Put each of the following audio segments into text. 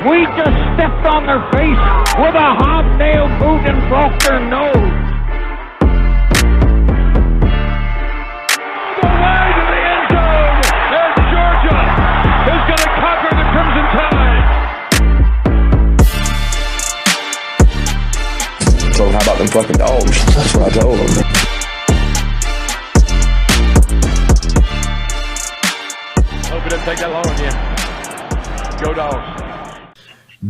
We just stepped on their face with a hobnail boot and broke their nose. The way to the end zone, and Georgia is going to conquer the Crimson Tide. So how about them fucking dogs? That's what I told them. Hope it didn't take that long again. Go Dogs.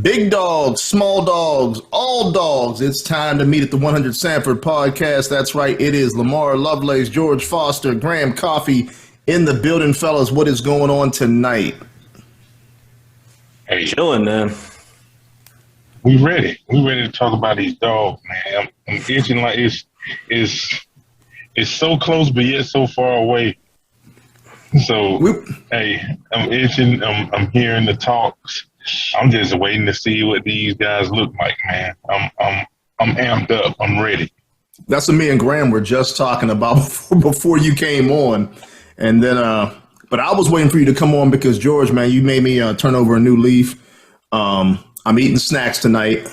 Big dogs, small dogs, all dogs. It's time to meet at the 100 Sanford podcast. That's right. It is Lamar Lovelace, George Foster, Graham Coffey in the building, fellas. What is going on tonight? Hey, Chilling, man. we ready. We ready to talk about these dogs, man. I'm itching like it's so close, but yet so far away. So, hey, I'm itching. I'm hearing the talks. I'm just waiting to see what these guys look like, man. I'm amped up. I'm ready. That's what me and Graham were just talking about before you came on. And then, but I was waiting for you to come on because, George, man, you made me turn over a new leaf. I'm eating snacks tonight.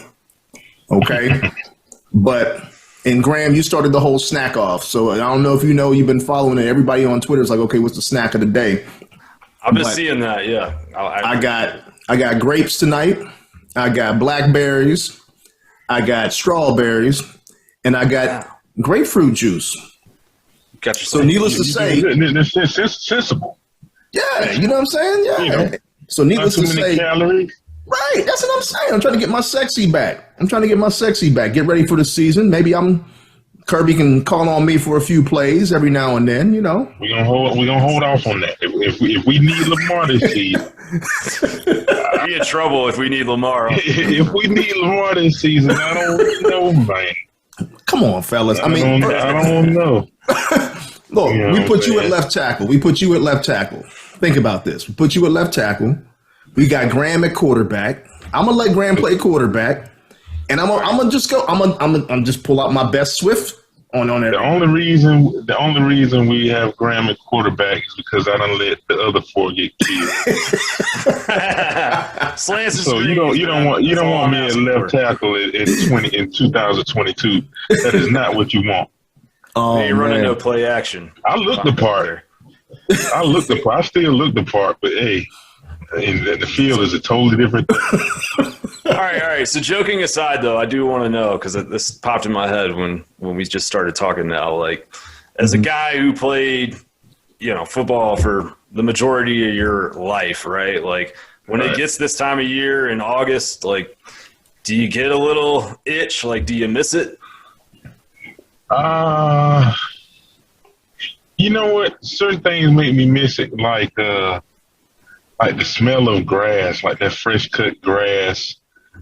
Okay. And Graham, you started the whole snack off. So I don't know if you know, you've been following it. Everybody on Twitter is like, okay, what's the snack of the day? I've been seeing that, yeah. I got grapes tonight. I got blackberries. I got strawberries, and I got grapefruit juice. So needless to say, it's sensible. Yeah, you know what I'm saying? Yeah. You know, so needless to say, calories. Right, that's what I'm saying. I'm trying to get my sexy back. Get ready for the season. Maybe Kirby can call on me for a few plays every now and then, you know. We're gonna hold off on that. If we need Lamar this season, we'll be in trouble if we need Lamar. If we need Lamar this season, I don't know, man. Come on, fellas. I don't know. Look, we put you at left tackle. Think about this. We put you at left tackle. We got Graham at quarterback. I'm gonna let Graham play quarterback, and I'm gonna just go. I'm gonna just pull out my best Swift on it. The only reason we have Graham at quarterback is because I don't let the other four get killed. Slants so you don't want me at left tackle in 2022. That is not what you want. You're running no play action. I look the part. I still look the part, but hey. And the field is a totally different thing. All right. So joking aside, though, I do want to know, because this popped in my head when we just started talking now, like, as a guy who played, football for the majority of your life, right? Like, when it gets this time of year in August, like, do you get a little itch? Like, do you miss it? You know what? Certain things make me miss it, like the smell of grass, like that fresh cut grass,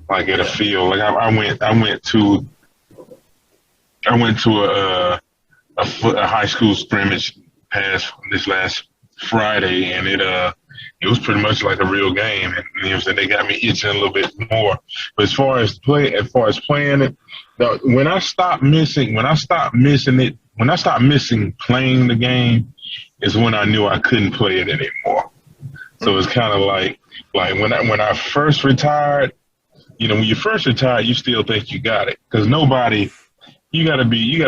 like at a field. Like I went to a high school scrimmage this last Friday, and it was pretty much like a real game. And they got me itching a little bit more. But as far as playing it, when I stopped missing playing the game, is when I knew I couldn't play it anymore. So it's kind of like when I first retired, when you first retire, you still think you got it, because you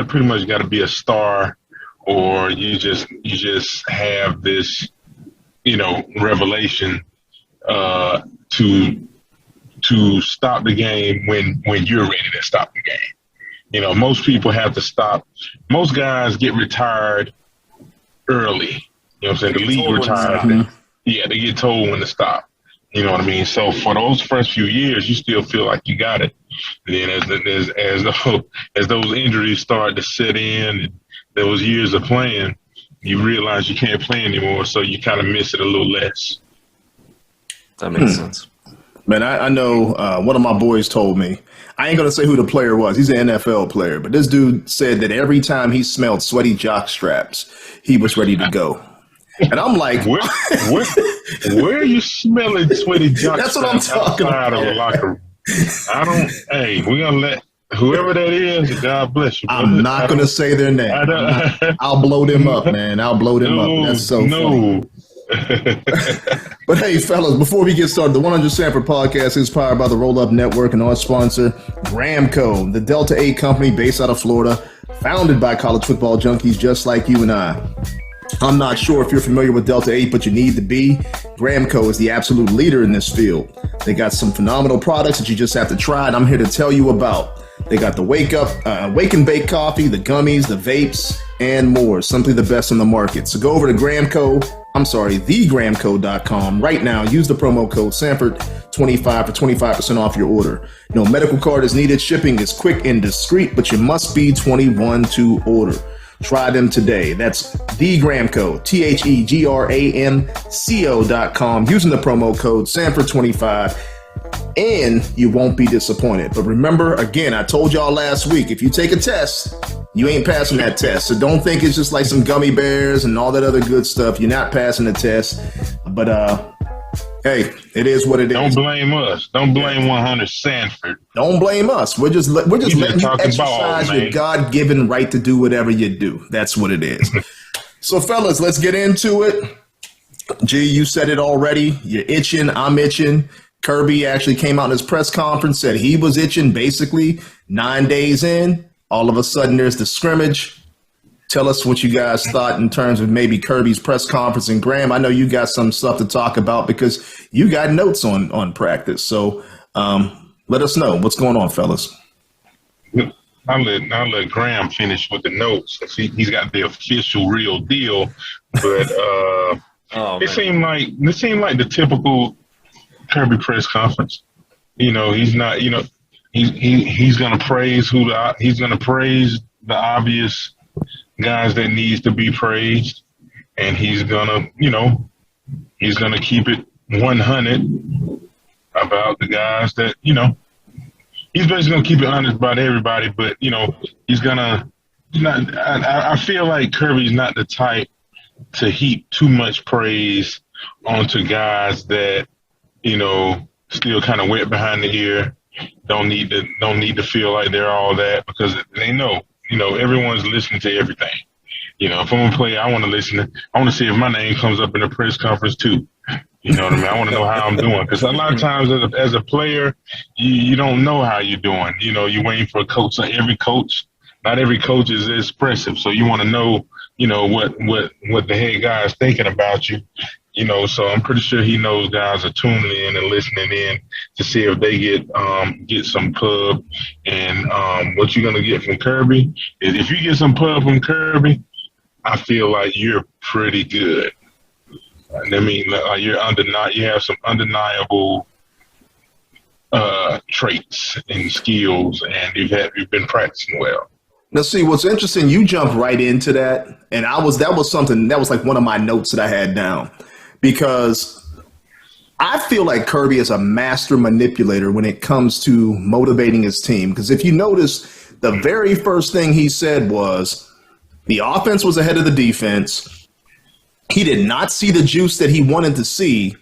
pretty much got to be a star, or you just have this, revelation to stop the game when you're ready to stop the game. Most people have to stop. Most guys get retired early. You know what I'm saying? The league retires. Yeah, they get told when to stop. You know what I mean? So for those first few years, you still feel like you got it. And then as those injuries start to set in, and those years of playing, you realize you can't play anymore, so you kind of miss it a little less. That makes sense. Man, I know one of my boys told me, I ain't going to say who the player was. He's an NFL player, but this dude said that every time he smelled sweaty jock straps, he was ready to go. And I'm like, where are you smelling sweaty jock That's what I'm talking about. Of the locker room? We're going to let whoever that is, God bless you. I'm not going to say their name. I'll blow them up, man. I'll blow them up. That's so funny. But hey, fellas, before we get started, the 100 Sanford podcast is powered by the Roll Up Network and our sponsor, Gramco, the Delta 8 company based out of Florida, founded by college football junkies just like you and I. I'm not sure if you're familiar with Delta 8, but you need to be. Gramco is the absolute leader in this field. They got some phenomenal products that you just have to try, and I'm here to tell you about. They got the Wake and Bake coffee, the gummies, the vapes, and more. Simply the best on the market. So go over to thegramco.com right now. Use the promo code Sanford25 for 25% off your order. No medical card is needed. Shipping is quick and discreet, but you must be 21 to order. Try them today. That's thegramco, thegramco.com, using the promo code Sanford25, and you won't be disappointed. But remember, again, I told y'all last week, if you take a test, you ain't passing that test. So don't think it's just like some gummy bears and all that other good stuff. You're not passing the test. But hey, it is what it is. Don't blame us. Don't blame 100 Sanford. Don't blame us. We're just letting you exercise your God-given right to do whatever you do. That's what it is. So, fellas, let's get into it. G, you said it already. You're itching. I'm itching. Kirby actually came out in his press conference, said he was itching basically 9 days in. All of a sudden, there's the scrimmage. Tell us what you guys thought in terms of maybe Kirby's press conference. And Graham, I know you got some stuff to talk about because you got notes on practice. So let us know what's going on, fellas. I'll let Graham finish with the notes. He's got the official real deal. But it seemed like the typical Kirby press conference. You know, he's not. You know, he's gonna praise he's gonna praise the obvious guys that needs to be praised, and he's gonna keep it 100 about the guys that, he's basically gonna keep it honest about everybody, but I feel like Kirby's not the type to heap too much praise onto guys that, still kind of wet behind the ear, don't need to feel like they're all that, because they know, everyone's listening to everything. If I'm a player, I want to listen. I want to see if my name comes up in a press conference too. You know what I mean? I want to know how I'm doing, because a lot of times as a player, you don't know how you're doing. You're waiting for a coach. So not every coach is expressive. So you want to know, what the head guy is thinking about you. So I'm pretty sure he knows guys are tuning in and listening in to see if they get some pub. And what you're gonna get from Kirby is, if you get some pub from Kirby, I feel like you're pretty good. I mean, you have some undeniable traits and skills, and you've been practicing well. Now, see, what's interesting, you jumped right into that, and that was like one of my notes that I had down. Because I feel like Kirby is a master manipulator when it comes to motivating his team. Because if you notice, the very first thing he said was the offense was ahead of the defense. He did not see the juice that he wanted to see,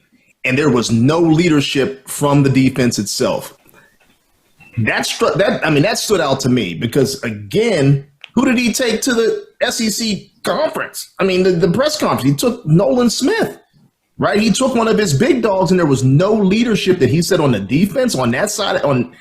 and there was no leadership from the defense itself. That stood out to me because, again, who did he take to the SEC conference? I mean, the press conference. He took Nolan Smith. Right, he took one of his big dogs, and there was no leadership that he said on the defense on that side during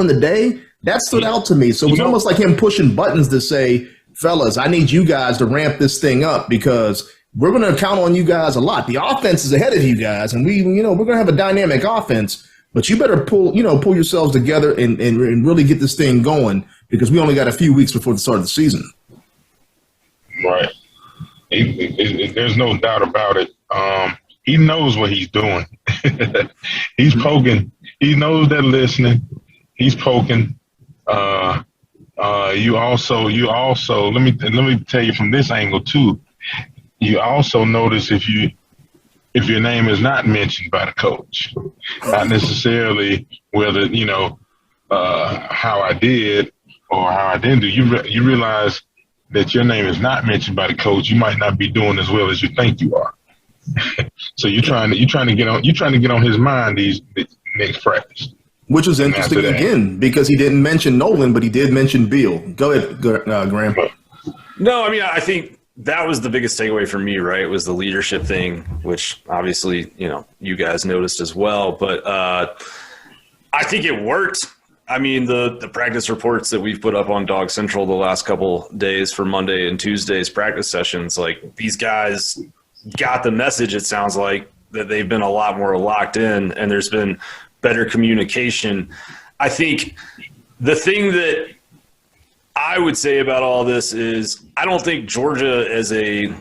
the day. That stood out to me. So it was almost like him pushing buttons to say, "Fellas, I need you guys to ramp this thing up because we're going to count on you guys a lot. The offense is ahead of you guys, and we're going to have a dynamic offense. But you better pull yourselves together and really get this thing going because we only got a few weeks before the start of the season." Right. There's no doubt about it. He knows what he's doing. He's poking. He knows they're listening. He's poking. You also. Let me tell you from this angle too. You also notice if your name is not mentioned by the coach, not necessarily whether how I did or how I didn't do. You realize that your name is not mentioned by the coach, you might not be doing as well as you think you are. So you're trying to get on his mind these next practice. Which was interesting again because he didn't mention Nolan, but he did mention Beal. Go ahead, Graham. No, I mean I think that was the biggest takeaway for me, right? Was the leadership thing, which obviously, you guys noticed as well. But I think it worked. I mean, the practice reports that we've put up on Dawg Central the last couple days for Monday and Tuesday's practice sessions, like these guys got the message, it sounds like, that they've been a lot more locked in and there's been better communication. I think the thing that I would say about all this is I don't think Georgia as a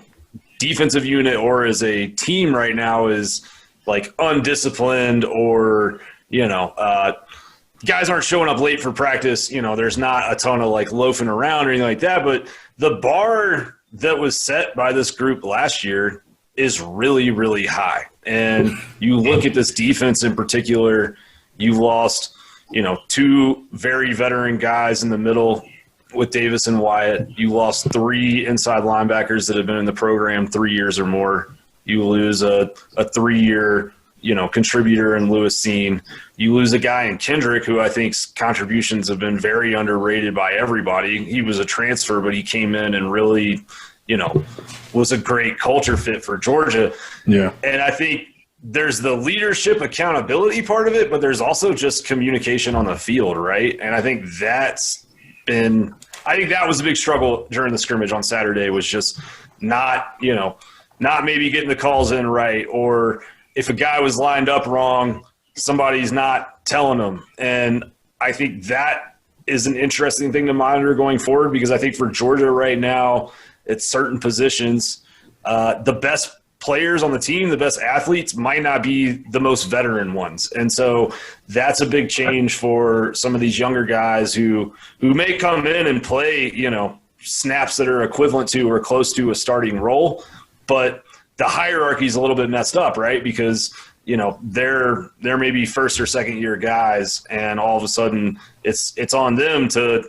defensive unit or as a team right now is like undisciplined or, guys aren't showing up late for practice. There's not a ton of like loafing around or anything like that. But the bar that was set by this group last year is really, really high. And you look at this defense in particular, you lost, two very veteran guys in the middle with Davis and Wyatt. You lost 3 inside linebackers that have been in the program 3 years or more. You lose a 3-year contributor in Lewis Seen. You lose a guy in Kendrick who I think's contributions have been very underrated by everybody. He was a transfer, but he came in and really, was a great culture fit for Georgia. Yeah. And I think there's the leadership accountability part of it, but there's also just communication on the field, right? And I think that was a big struggle during the scrimmage on Saturday, was just not maybe getting the calls in right, or if a guy was lined up wrong, somebody's not telling them. And I think that is an interesting thing to monitor going forward, because I think for Georgia right now, at certain positions, the best players on the team, the best athletes might not be the most veteran ones. And so that's a big change for some of these younger guys who may come in and play, snaps that are equivalent to or close to a starting role, but the hierarchy is a little bit messed up, right? Because, they're maybe first or second year guys, and all of a sudden it's on them to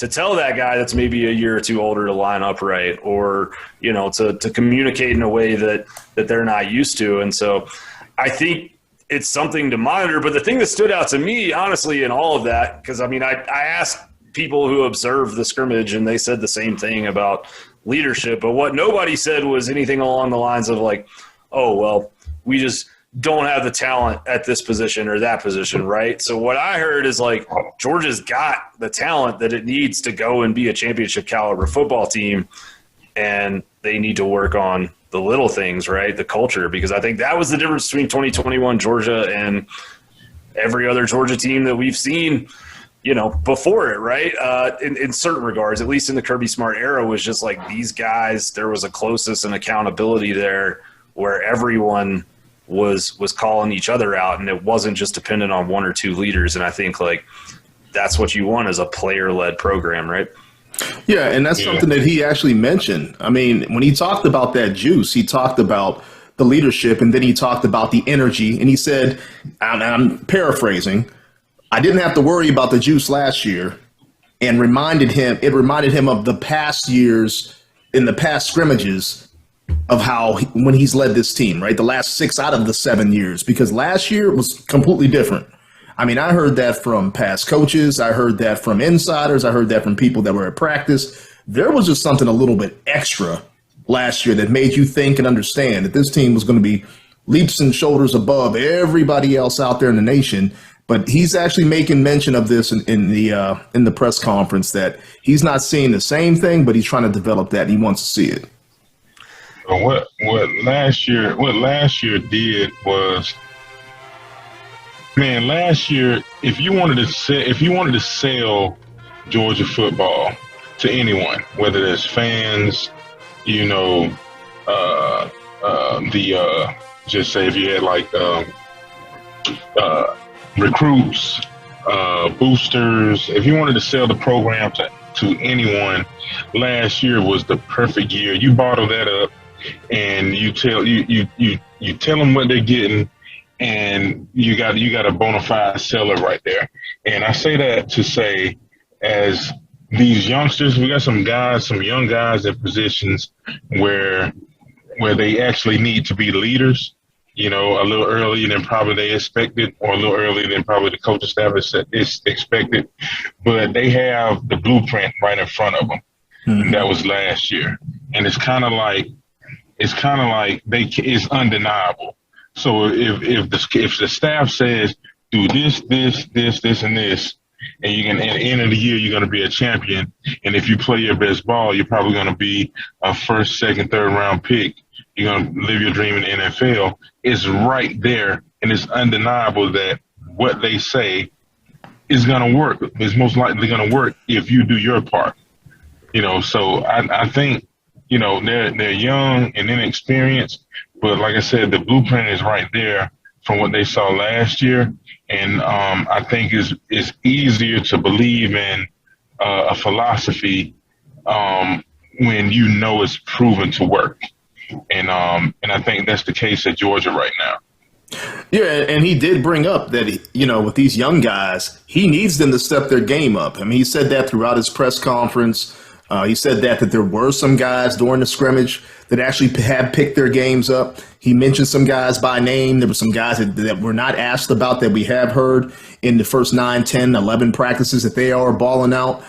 tell that guy that's maybe a year or two older to line up right, or, to communicate in a way that they're not used to. And so I think it's something to monitor. But the thing that stood out to me, honestly, in all of that, because, I asked people who observed the scrimmage, and they said the same thing about leadership. But what nobody said was anything along the lines of like, oh, well, we just don't have the talent at this position or that position, right? So what I heard is like Georgia's got the talent that it needs to go and be a championship caliber football team, and they need to work on the little things, right? The culture, because I think that was the difference between 2021 Georgia and every other Georgia team that we've seen, before it, right? In certain regards, at least in the Kirby Smart era, was just like these guys, there was a closeness and accountability there where everyone was calling each other out, and it wasn't just dependent on one or two leaders. And I think like that's what you want as a player-led program, right? Yeah, and that's something that he actually mentioned. I mean, when he talked about that juice, he talked about the leadership, and then he talked about the energy, and he said, I'm paraphrasing, I didn't have to worry about the juice last year, and it reminded him of the past years in the past scrimmages of how when he's led this team, right? The last 6 out of the 7 years, because last year was completely different. I mean, I heard that from past coaches. I heard that from insiders. I heard that from people that were at practice. There was just something a little bit extra last year that made you think and understand that this team was going to be leaps and shoulders above everybody else out there in the nation. But he's actually making mention of this in the press conference, that he's not seeing the same thing, but he's trying to develop that. And he wants to see it. What last year did was, man, last year, if you wanted to sell Georgia football to anyone, whether it's fans, just say if you had like recruits, boosters, if you wanted to sell the program to anyone, last year was the perfect year. You bottle that up, and you tell them what they're getting, and you got a bona fide seller right there. And I say that to say, as these youngsters, we got some young guys in positions where they actually need to be leaders, a little earlier than probably they expected, or a little earlier than probably the coaching staff is expected. But they have the blueprint right in front of them. That was last year, and it's kind of like it's undeniable. So if the staff says do this, and this, and you can at the end of the year you're going to be a champion, and if you play your best ball, you're probably going to be a first, second, third round pick. You're going to live your dream in the NFL. It's right there, and it's undeniable that what they say is going to work. It's most likely going to work if you do your part. So I think, they're young and inexperienced, but like I said, the blueprint is right there from what they saw last year. And I think it's easier to believe in a philosophy when it's proven to work. And I think that's the case at Georgia right now. Yeah, and he did bring up that, with these young guys, he needs them to step their game up. I mean, he said that throughout his press conference. He said that there were some guys during the scrimmage that actually had picked their games up. He mentioned some guys by name. There were some guys that were not asked about that we have heard in the first 9, 10, 11 practices that they are balling out.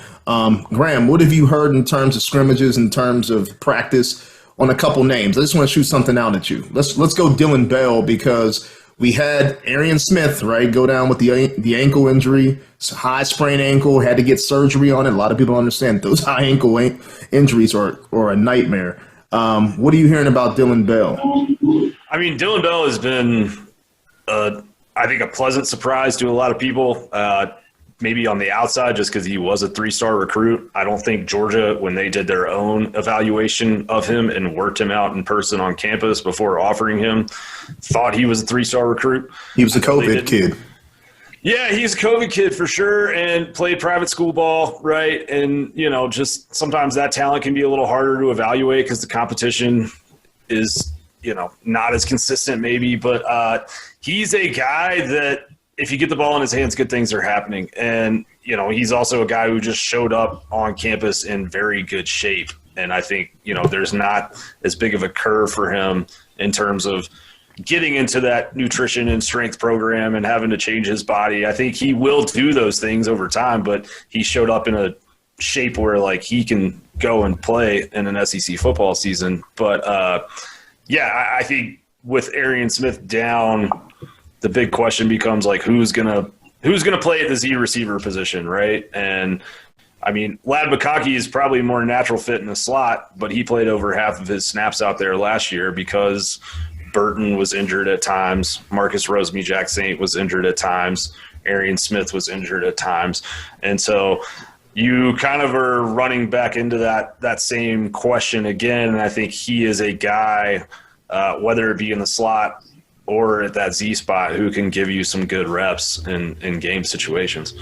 Graham, what have you heard in terms of scrimmages, in terms of practice on a couple names? I just want to shoot something out at you. Let's go Dylan Bell, because we had Arian Smith, right, go down with the ankle injury. It's a high sprained ankle, had to get surgery on it. A lot of people understand those high ankle injuries are a nightmare. What are you hearing about Dylan Bell? I mean, Dylan Bell has been, I think, a pleasant surprise to a lot of people. Maybe on the outside, just because he was a 3-star recruit. I don't think Georgia, when they did their own evaluation of him and worked him out in person on campus before offering him, thought he was a 3-star recruit. He was a COVID kid. Yeah, he's a COVID kid for sure, and played private school ball, right? And, just sometimes that talent can be a little harder to evaluate because the competition is, not as consistent maybe. But he's a guy that, if you get the ball in his hands, good things are happening. And, he's also a guy who just showed up on campus in very good shape. And I think, there's not as big of a curve for him in terms of getting into that nutrition and strength program and having to change his body. I think he will do those things over time, but he showed up in a shape where, he can go and play in an SEC football season. But, I think with Arian Smith down, the big question becomes who's gonna play at the Z receiver position, right? And I mean, Lad McConkey is probably a more natural fit in the slot, but he played over half of his snaps out there last year because Burton was injured at times, Marcus Rosemy-Jack Saint was injured at times, Arian Smith was injured at times, and so you kind of are running back into that same question again. And I think he is a guy, whether it be in the slot or at that Z spot, who can give you some good reps in game situations.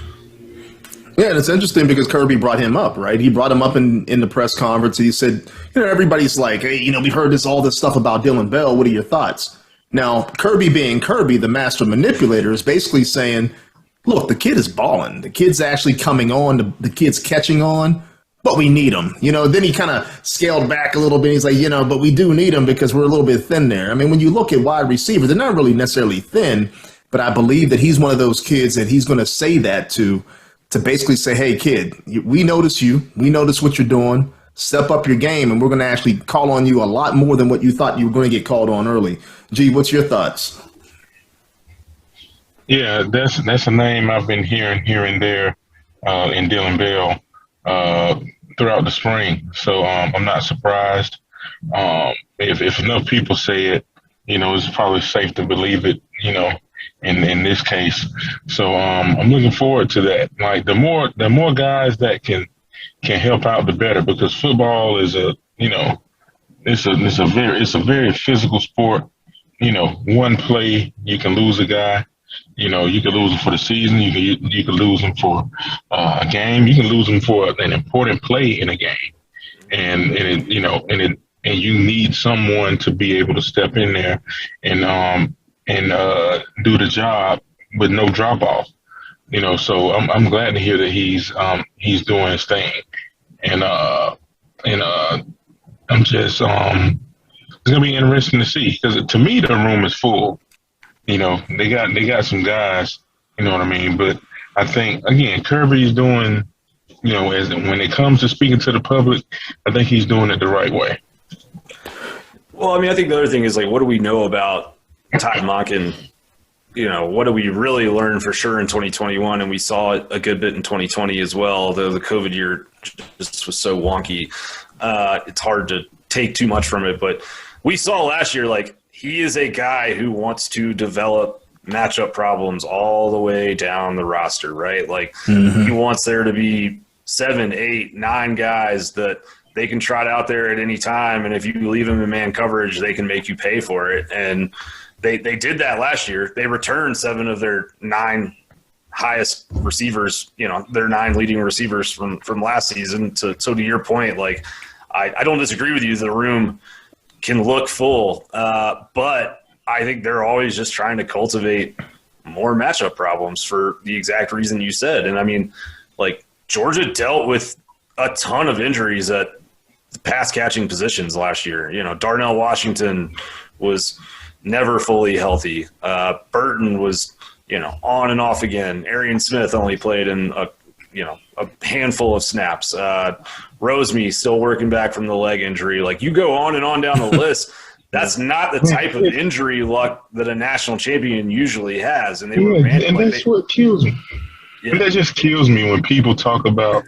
Yeah, and it's interesting because Kirby brought him up, right? He brought him up in the press conference. He said, everybody's like, hey, we've heard all this stuff about Dylan Bell. What are your thoughts? Now, Kirby being Kirby, the master manipulator, is basically saying, look, the kid is balling. The kid's actually coming on. The kid's catching on. But we need him. Then he kind of scaled back a little bit. He's like, but we do need him because we're a little bit thin there. I mean, when you look at wide receivers, they're not really necessarily thin, but I believe that he's one of those kids that he's going to say that to basically say, hey, kid, we notice you. We notice what you're doing. Step up your game, and we're going to actually call on you a lot more than what you thought you were going to get called on early. G, what's your thoughts? Yeah, that's a name I've been hearing here and there in Dylan Bell throughout the spring. So I'm not surprised. If enough people say it, it's probably safe to believe it, in this case. So I'm looking forward to that. The more guys that can help out, the better, because football is it's a very physical sport. One play, you can lose a guy. You can lose them for the season. You can lose them for a game. You can lose them for an important play in a game, and you need someone to be able to step in there and do the job with no drop off. So I'm glad to hear that he's doing his thing, and I'm just it's gonna be interesting to see, because to me the room is full. They got some guys, you know what I mean? But I think, again, Kirby's doing when it comes to speaking to the public, I think he's doing it the right way. Well, I mean, I think the other thing is, like, what do we know about Todd Monken? What do we really learn for sure in 2021? And we saw it a good bit in 2020 as well, although the COVID year just was so wonky. It's hard to take too much from it. But we saw last year, like, he is a guy who wants to develop matchup problems all the way down the roster, right? Like, he wants there to be 7, 8, 9 guys that they can trot out there at any time. And if you leave them in man coverage, they can make you pay for it. And they did that last year. They returned 7 of their 9 highest receivers, their 9 leading receivers from last season. So to your point, like, I don't disagree with you. The room can look full, but I think they're always just trying to cultivate more matchup problems for the exact reason you said. And I mean, like, Georgia dealt with a ton of injuries at the pass catching positions last year. Darnell Washington was never fully healthy. Burton was, on and off again. Arian Smith only played in a handful of snaps. Roseme still working back from the leg injury. Like, you go on and on down the list. That's not the type of injury luck that a national champion usually has. And what kills me. Yeah. That just kills me when people talk about,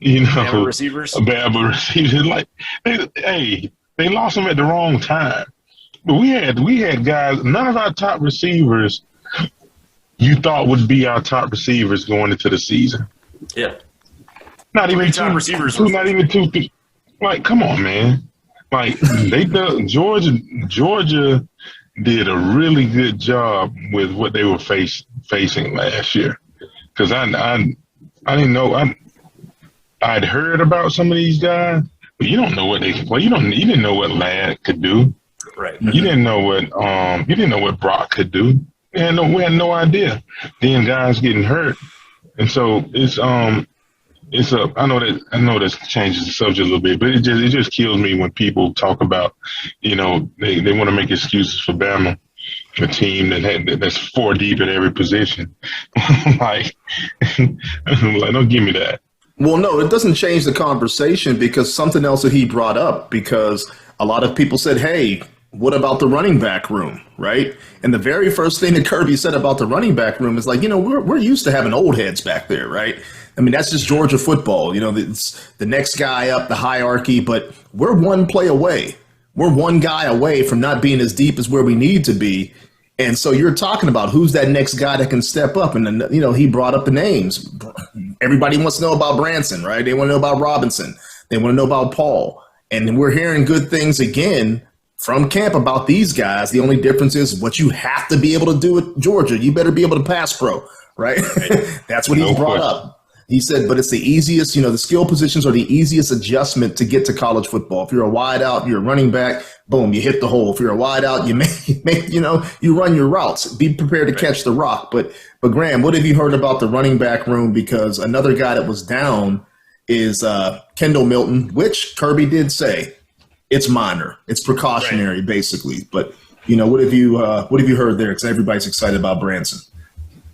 bad receivers. Bad receivers. Like, they lost them at the wrong time. But we had guys. None of our top receivers you thought would be our top receivers going into the season. Yeah. Not even two receivers. Not even two. Like, come on, man. Like, Georgia did a really good job with what they were facing last year. Because I didn't know. I'd heard about some of these guys, but you don't know what they. Well, you didn't know what Ladd could do. Right. You didn't know what Brock could do. We had no idea. Then guys getting hurt, and so I know that changes the subject a little bit, but it just kills me when people talk about, they want to make excuses for Bama, a team that's 4 deep at every position. like, don't give me that. Well, no, it doesn't change the conversation because something else that he brought up, because a lot of people said, hey, what about the running back room, right? And the very first thing that Kirby said about the running back room is like, we're used to having old heads back there, right? I mean, that's just Georgia football. It's the next guy up the hierarchy, but we're one play away. We're one guy away from not being as deep as where we need to be. And so you're talking about who's that next guy that can step up. And then, he brought up the names. Everybody wants to know about Branson, right? They want to know about Robinson. They want to know about Paul. And we're hearing good things again from camp about these guys. The only difference is what you have to be able to do at Georgia. You better be able to pass pro, right? That's what he's brought up. He said, but it's the easiest, the skill positions are the easiest adjustment to get to college football. If you're a wide out, you're a running back, boom, you hit the hole. If you're a wide out, you you run your routes. Be prepared to catch the rock. But Graham, what have you heard about the running back room? Because another guy that was down is Kendall Milton, which Kirby did say it's minor. It's precautionary, basically. But, what have you heard there? Because everybody's excited about Branson.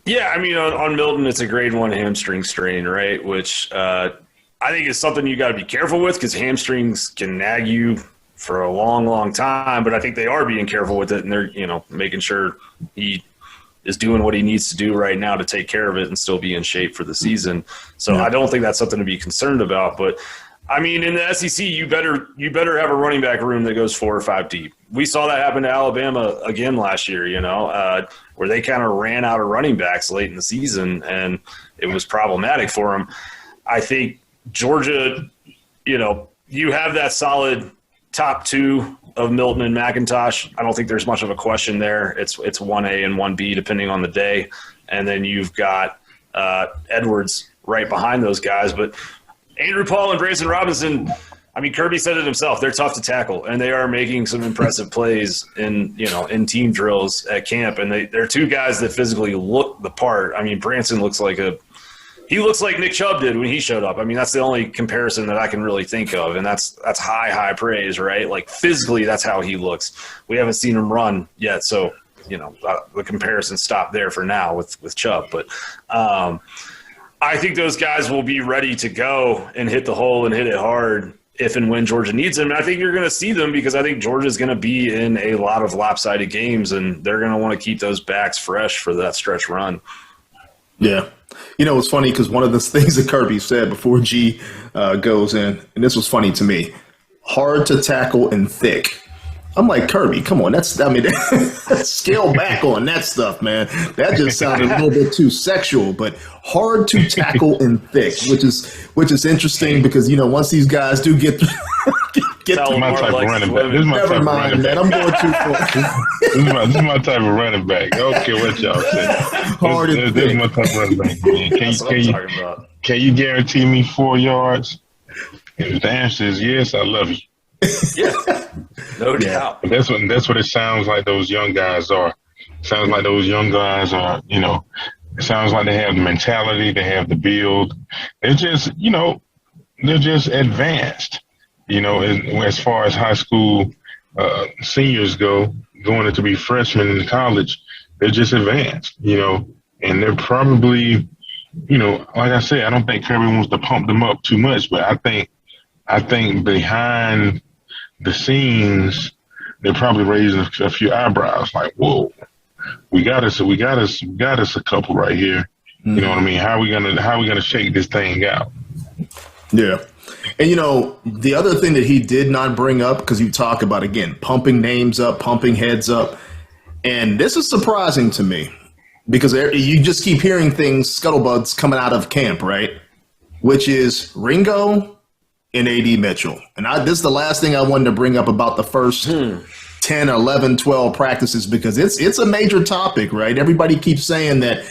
Yeah, I mean, on Milton, it's a grade 1 hamstring strain, right? Which I think is something you got to be careful with because hamstrings can nag you for a long, long time. But I think they are being careful with it, and they're making sure he is doing what he needs to do right now to take care of it and still be in shape for the season. So I don't think that's something to be concerned about. But I mean, in the SEC, you better have a running back room that goes 4 or 5 deep. We saw that happen to Alabama again last year, where they kind of ran out of running backs late in the season, and it was problematic for them. I think Georgia, you have that solid top 2 of Milton and McIntosh. I don't think there's much of a question there. It's 1A and 1B depending on the day, and then you've got Edwards right behind those guys. But Andrew Paul and Branson Robinson, I mean, Kirby said it himself. They're tough to tackle, and they are making some impressive plays in team drills at camp. And they're 2 guys that physically look the part. I mean, Branson looks like Nick Chubb did when he showed up. I mean, that's the only comparison that I can really think of, and that's high praise, right? Like, physically, that's how he looks. We haven't seen him run yet, so the comparison stopped there for now with Chubb. But I think those guys will be ready to go and hit the hole and hit it hard if and when Georgia needs them. And I think you're going to see them because I think Georgia's going to be in a lot of lopsided games, and they're going to want to keep those backs fresh for that stretch run. Yeah. You know, it's funny because one of the things that Kirby said before G goes in, and this was funny to me, hard to tackle and thick. I'm like, Kirby, come on. Scale back on that stuff, man. That just sounded a little bit too sexual, but hard to tackle and thick, which is interesting because, you know, once these guys do get This my type of running back. Never mind, man. I'm going too far. This is my type of running back. I don't care what y'all say. Hard and This is thick. my type of running back, man. Can you guarantee me 4 yards? If the answer is yes, I love you. Yeah, no doubt. But that's what it sounds like those young guys are. Sounds like those young guys are, you know, it sounds like they have the mentality, they have the build. They're just, you know, they're just advanced, you know, as far as high school seniors go, going to be freshmen in college, they're just advanced, you know, and they're probably, you know, like I said, I don't think Kirby wants to pump them up too much, but I think behind the scenes, they're probably raising a few eyebrows. Like, whoa, we got us a couple right here. Mm-hmm. You know what I mean? How are we gonna shake this thing out? Yeah, and you know the other thing that he did not bring up, because you talk about again pumping names up, pumping heads up, and this is surprising to me because you just keep hearing things, scuttlebutts coming out of camp, right? Which is Ringo and A.D. Mitchell. And this is the last thing I wanted to bring up about the first 10, 11, 12 practices because it's a major topic, right? Everybody keeps saying that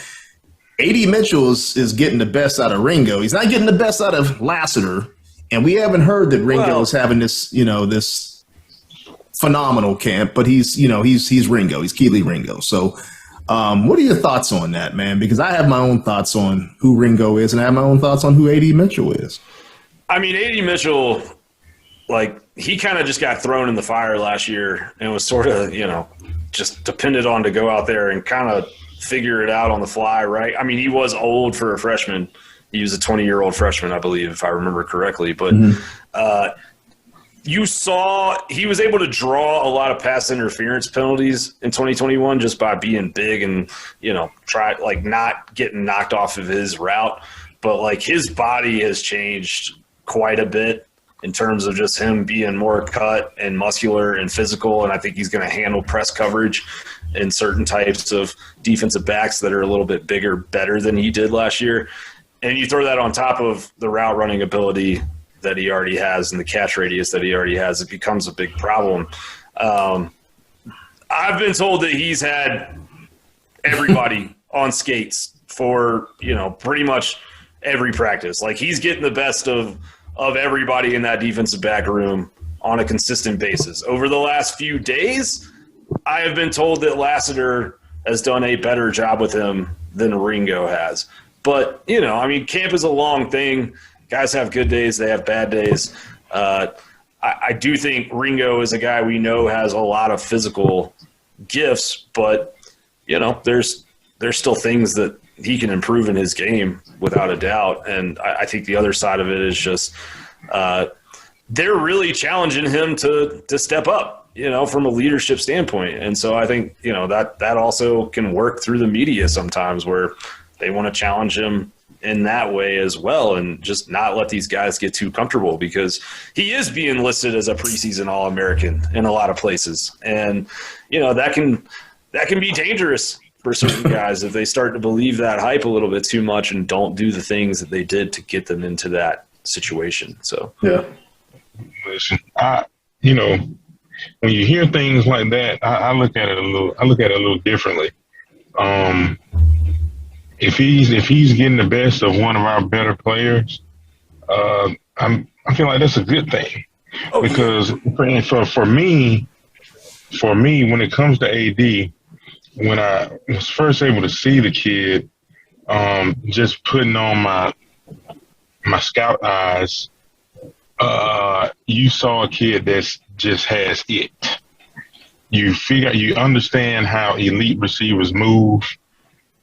A.D. Mitchell is getting the best out of Ringo. He's not getting the best out of Lassiter. And we haven't heard that Ringo is having this, you know, this phenomenal camp, but he's Ringo. He's Keely Ringo. So what are your thoughts on that, man? Because I have my own thoughts on who Ringo is and I have my own thoughts on who A.D. Mitchell is. I mean, A.D. Mitchell, like, he kind of just got thrown in the fire last year and was sort of, you know, just depended on to go out there and kind of figure it out on the fly, right? I mean, he was old for a freshman. He was a 20-year-old freshman, I believe, if I remember correctly. But you saw he was able to draw a lot of pass interference penalties in 2021 just by being big and, you know, not getting knocked off of his route. But, like, his body has changed quite a bit in terms of just him being more cut and muscular and physical, and I think he's going to handle press coverage in certain types of defensive backs that are a little bit bigger, better than he did last year. And you throw that on top of the route running ability that he already has and the catch radius that he already has, it becomes a big problem. I've been told that he's had everybody on skates for, you know, pretty much every practice. Like, he's getting the best of everybody in that defensive back room on a consistent basis. Over the last few days, I have been told that Lassiter has done a better job with him than Ringo has. But, you know, I mean, camp is a long thing. Guys have good days. They have bad days. I do think Ringo is a guy we know has a lot of physical gifts, but, you know, there's still things that he can improve in his game without a doubt. And I think the other side of it is just they're really challenging him to step up, you know, from a leadership standpoint. And so I think, you know, that also can work through the media sometimes where they want to challenge him in that way as well and just not let these guys get too comfortable because he is being listed as a preseason All-American in a lot of places. And, you know, that can be dangerous for certain guys if they start to believe that hype a little bit too much and don't do the things that they did to get them into that situation. So, yeah. Listen, you know, when you hear things like that, I look at it a little differently. If he's getting the best of one of our better players, I feel like that's a good thing. Because for me, when it comes to AD, when I was first able to see the kid, just putting on my scout eyes, you saw a kid that's just has it. You understand how elite receivers move,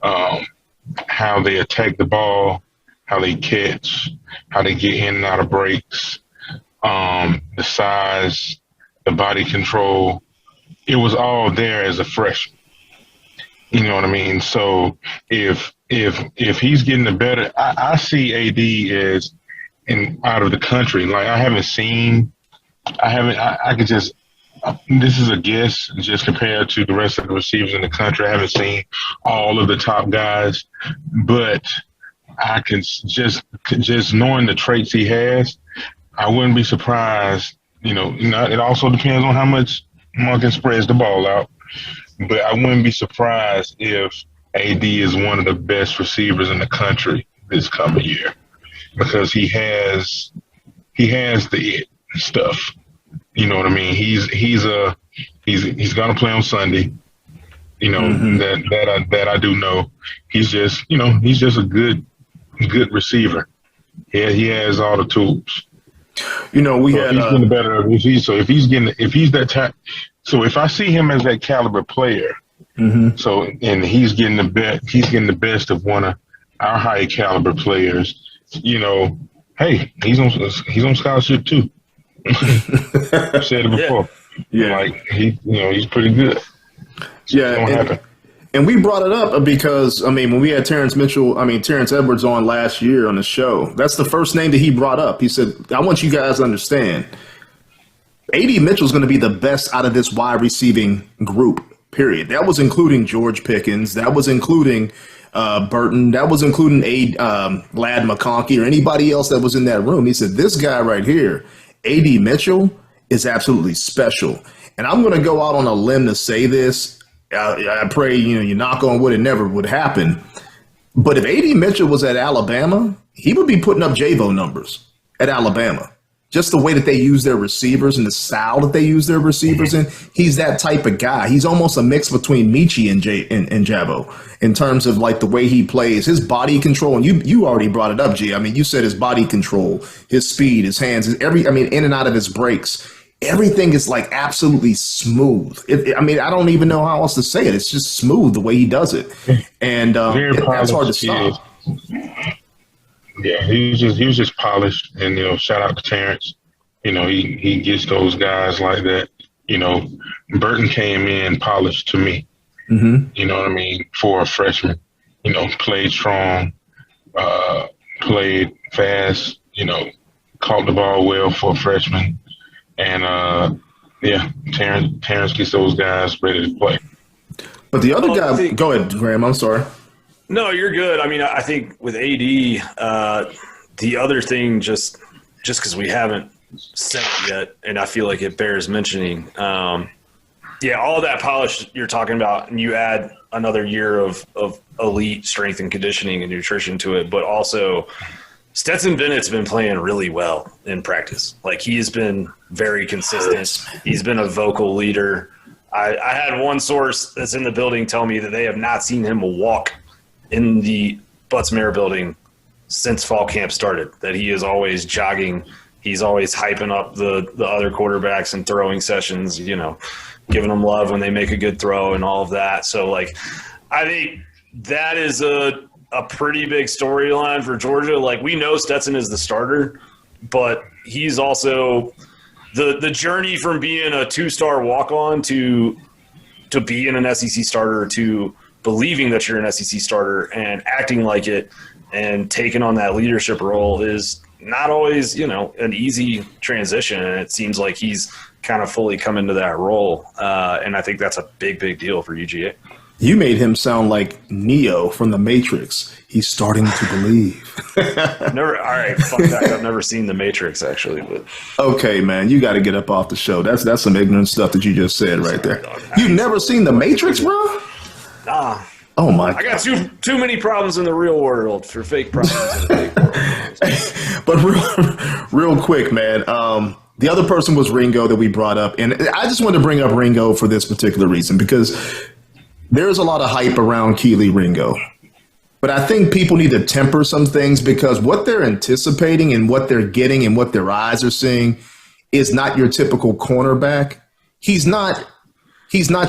how they attack the ball, how they catch, how they get in and out of breaks, the size, the body control. It was all there as a freshman. You know what I mean? So if he's getting the better, I see AD as out of the country. Like I could just, this is a guess just compared to the rest of the receivers in the country. I haven't seen all of the top guys, but I can just knowing the traits he has, I wouldn't be surprised. You know, it also depends on how much Marcus spreads the ball out, but I wouldn't be surprised if AD is one of the best receivers in the country this coming year because he has the stuff. You know what I mean? He's gonna play on Sunday. You know, that I do know. He's just a good receiver. Yeah, he has all the tools. You know, if he's getting better. So if I see him as that caliber player, so and he's getting the best of one of our high caliber players. You know, hey, he's on scholarship too. I've said it before. Yeah, like he's pretty good. Yeah, and we brought it up because when we had Terrence Edwards on last year on the show, that's the first name that he brought up. He said, "I want you guys to understand, A.D. Mitchell's going to be the best out of this wide receiving group. Period. That was including George Pickens. That was including Burton. That was including Lad McConkey or anybody else that was in that room." He said, "This guy right here, A.D. Mitchell, is absolutely special." And I'm going to go out on a limb to say this. I pray, you knock on wood, it never would happen. But if A.D. Mitchell was at Alabama, he would be putting up JVO numbers at Alabama. Just the way that they use their receivers and the style that they use their receivers in. He's that type of guy. He's almost a mix between Michi and Jabo in terms of like the way he plays, his body control. And you already brought it up, G. You said his body control, his speed, his hands, in and out of his breaks. Everything is like absolutely smooth. I don't even know how else to say it. It's just smooth the way he does it. And that's hard to stop. Yeah, he was just polished, and shout out to Terrence. He gets those guys like that. Burton came in polished to me. You know what I mean, for a freshman. Played strong, played fast. Caught the ball well for a freshman, and Terrence gets those guys ready to play. But the other guy, go ahead, Graham. I'm sorry. No, you're good. I think with AD, the other thing, just because we haven't said it yet, and I feel like it bears mentioning, all that polish you're talking about, and you add another year of elite strength and conditioning and nutrition to it, but also Stetson Bennett's been playing really well in practice. Like, he has been very consistent. He's been a vocal leader. I had one source that's in the building tell me that they have not seen him walk in the Butts-Mehre building since fall camp started, that he is always jogging. He's always hyping up the other quarterbacks and throwing sessions, giving them love when they make a good throw and all of that. So, I think that is a pretty big storyline for Georgia. We know Stetson is the starter, but he's also the journey from being a two-star walk-on to being an SEC starter to believing that you're an SEC starter and acting like it and taking on that leadership role is not always, an easy transition. And it seems like he's kind of fully come into that role. And I think that's a big, big deal for UGA. You made him sound like Neo from The Matrix. He's starting to believe. All right, fuck that. I've never seen The Matrix, actually. But okay, man, you got to get up off the show. That's some ignorant stuff that you just said right there. You've never seen The Matrix, bro? Nah. Oh my God. I got too many problems in the real world for fake problems in the fake world. But real quick, man, the other person was Ringo that we brought up. And I just wanted to bring up Ringo for this particular reason, because there's a lot of hype around Keely Ringo. But I think people need to temper some things, because what they're anticipating and what they're getting and what their eyes are seeing is not your typical cornerback. He's not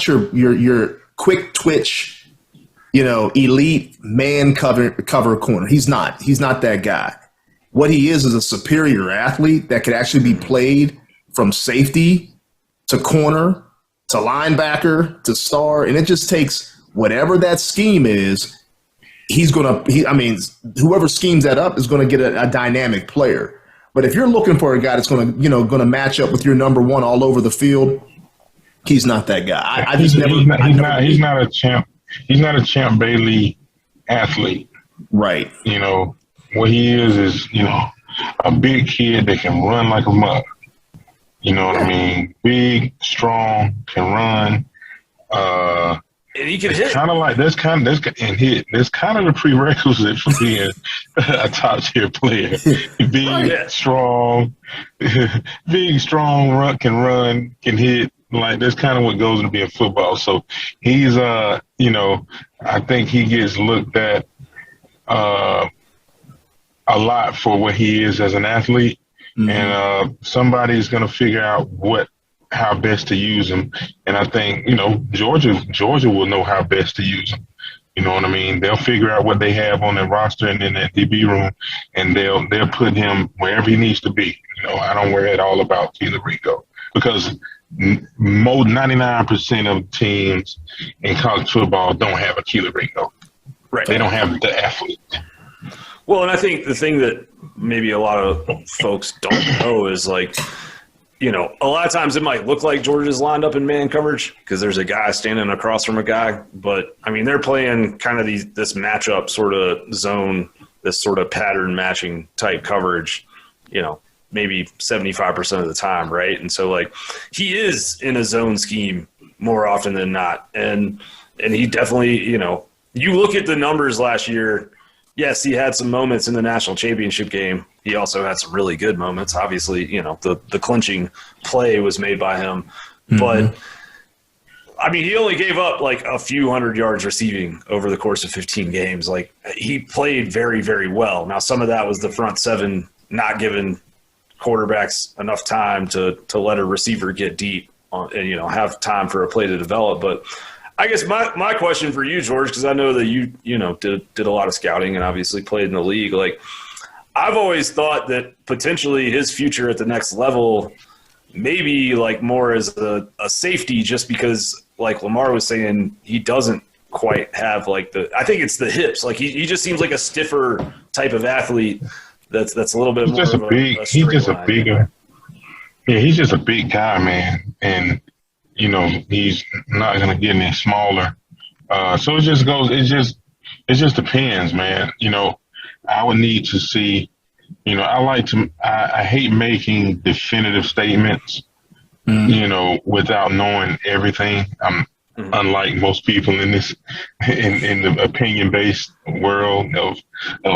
your quick twitch, elite man cover corner. He's not. He's not that guy. What he is a superior athlete that could actually be played from safety to corner to linebacker to star, and it just takes whatever that scheme is. Whoever schemes that up is going to get a dynamic player. But if you're looking for a guy that's going to match up with your number one all over the field, he's not that guy. He's not a champ. He's not a Champ Bailey athlete. Right. What he is a big kid that can run like a mug. You know what I mean? Big, strong, can run. And he can hit. Kind of like that's kind of the prerequisite for being a top tier player. Big, strong, can run, can hit. Like that's kind of what goes into being football. So he's I think he gets looked at a lot for what he is as an athlete. Mm-hmm. And somebody's going to figure out how best to use him. And I think, Georgia will know how best to use him. You know what I mean? They'll figure out what they have on their roster and in that DB room, and they'll put him wherever he needs to be. I don't worry at all about Keeler Ringo because 99% of teams in college football don't have a Keeler Ringo. Right. They don't have the athlete. Well, and I think the thing that maybe a lot of folks don't know is a lot of times it might look like Georgia's lined up in man coverage because there's a guy standing across from a guy. But, they're playing kind of this matchup sort of zone, this sort of pattern matching type coverage, maybe 75% of the time, right? And so, he is in a zone scheme more often than not. And he definitely, you look at the numbers last year, yes, he had some moments in the national championship game. He also had some really good moments. Obviously, the clinching play was made by him. Mm-hmm. But, he only gave up a few hundred yards receiving over the course of 15 games. He played very, very well. Now, some of that was the front seven not giving quarterbacks enough time to let a receiver get deep and, have time for a play to develop. But I guess my question for you, George, because I know that you did a lot of scouting and obviously played in the league. I've always thought that potentially his future at the next level, maybe more as a safety, just because Lamar was saying, he doesn't quite have I think it's the hips. He just seems like a stiffer type of athlete. That's a little bit more of a he's just a bigger. Yeah, he's just a big guy, man, and. He's not going to get any smaller. So it just depends, man. I would need to see, I hate making definitive statements, without knowing everything. I'm unlike most people in this, in the opinion-based world of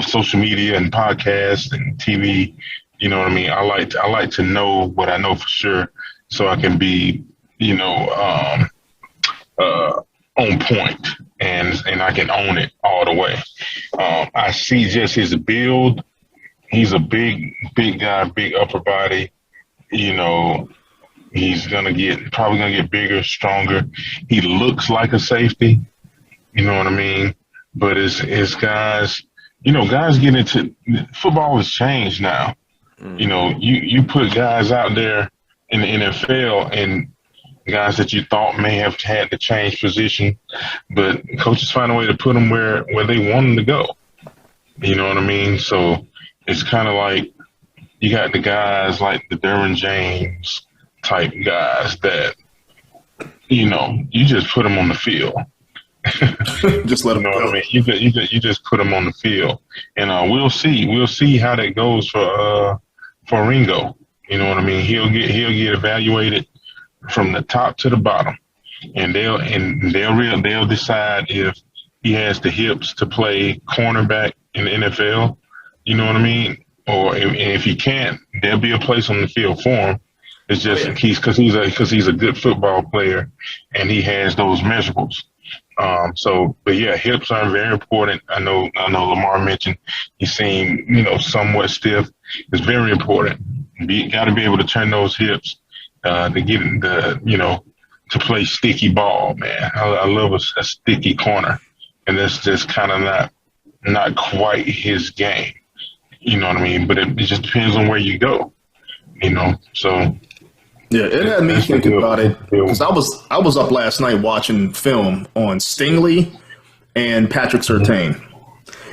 social media and podcasts and TV. You know what I mean? I like to know what I know for sure so I can be, on point and I can own it all the way. I see just his build. He's a big guy, big upper body. He's probably gonna get bigger, stronger. He looks like a safety. You know what I mean? But it's guys, guys get into football has changed now. You put guys out there in the NFL and guys that you thought may have had to change position, but coaches find a way to put them where they want them to go. You know what I mean? So it's kind of like you got the guys like the Derwin James type guys that, you just put them on the field. Just let them know go. What I mean? You just put them on the field, and we'll see how that goes for Ringo. You know what I mean? He'll get evaluated from the top to the bottom, and they'll decide if he has the hips to play cornerback in the NFL. You know what I mean? Or if he can't, there'll be a place on the field for him. It's just because he's a good football player and he has those measurables. But yeah, hips are very important. I know Lamar mentioned he seemed somewhat stiff. It's very important. Got to be able to turn those hips. To get to play sticky ball, man. I love a sticky corner, and that's just kind of not quite his game. You know what I mean? But it just depends on where you go. You know, so. Yeah, it had me thinking about it because I was up last night watching film on Stingley and Patrick Surtain.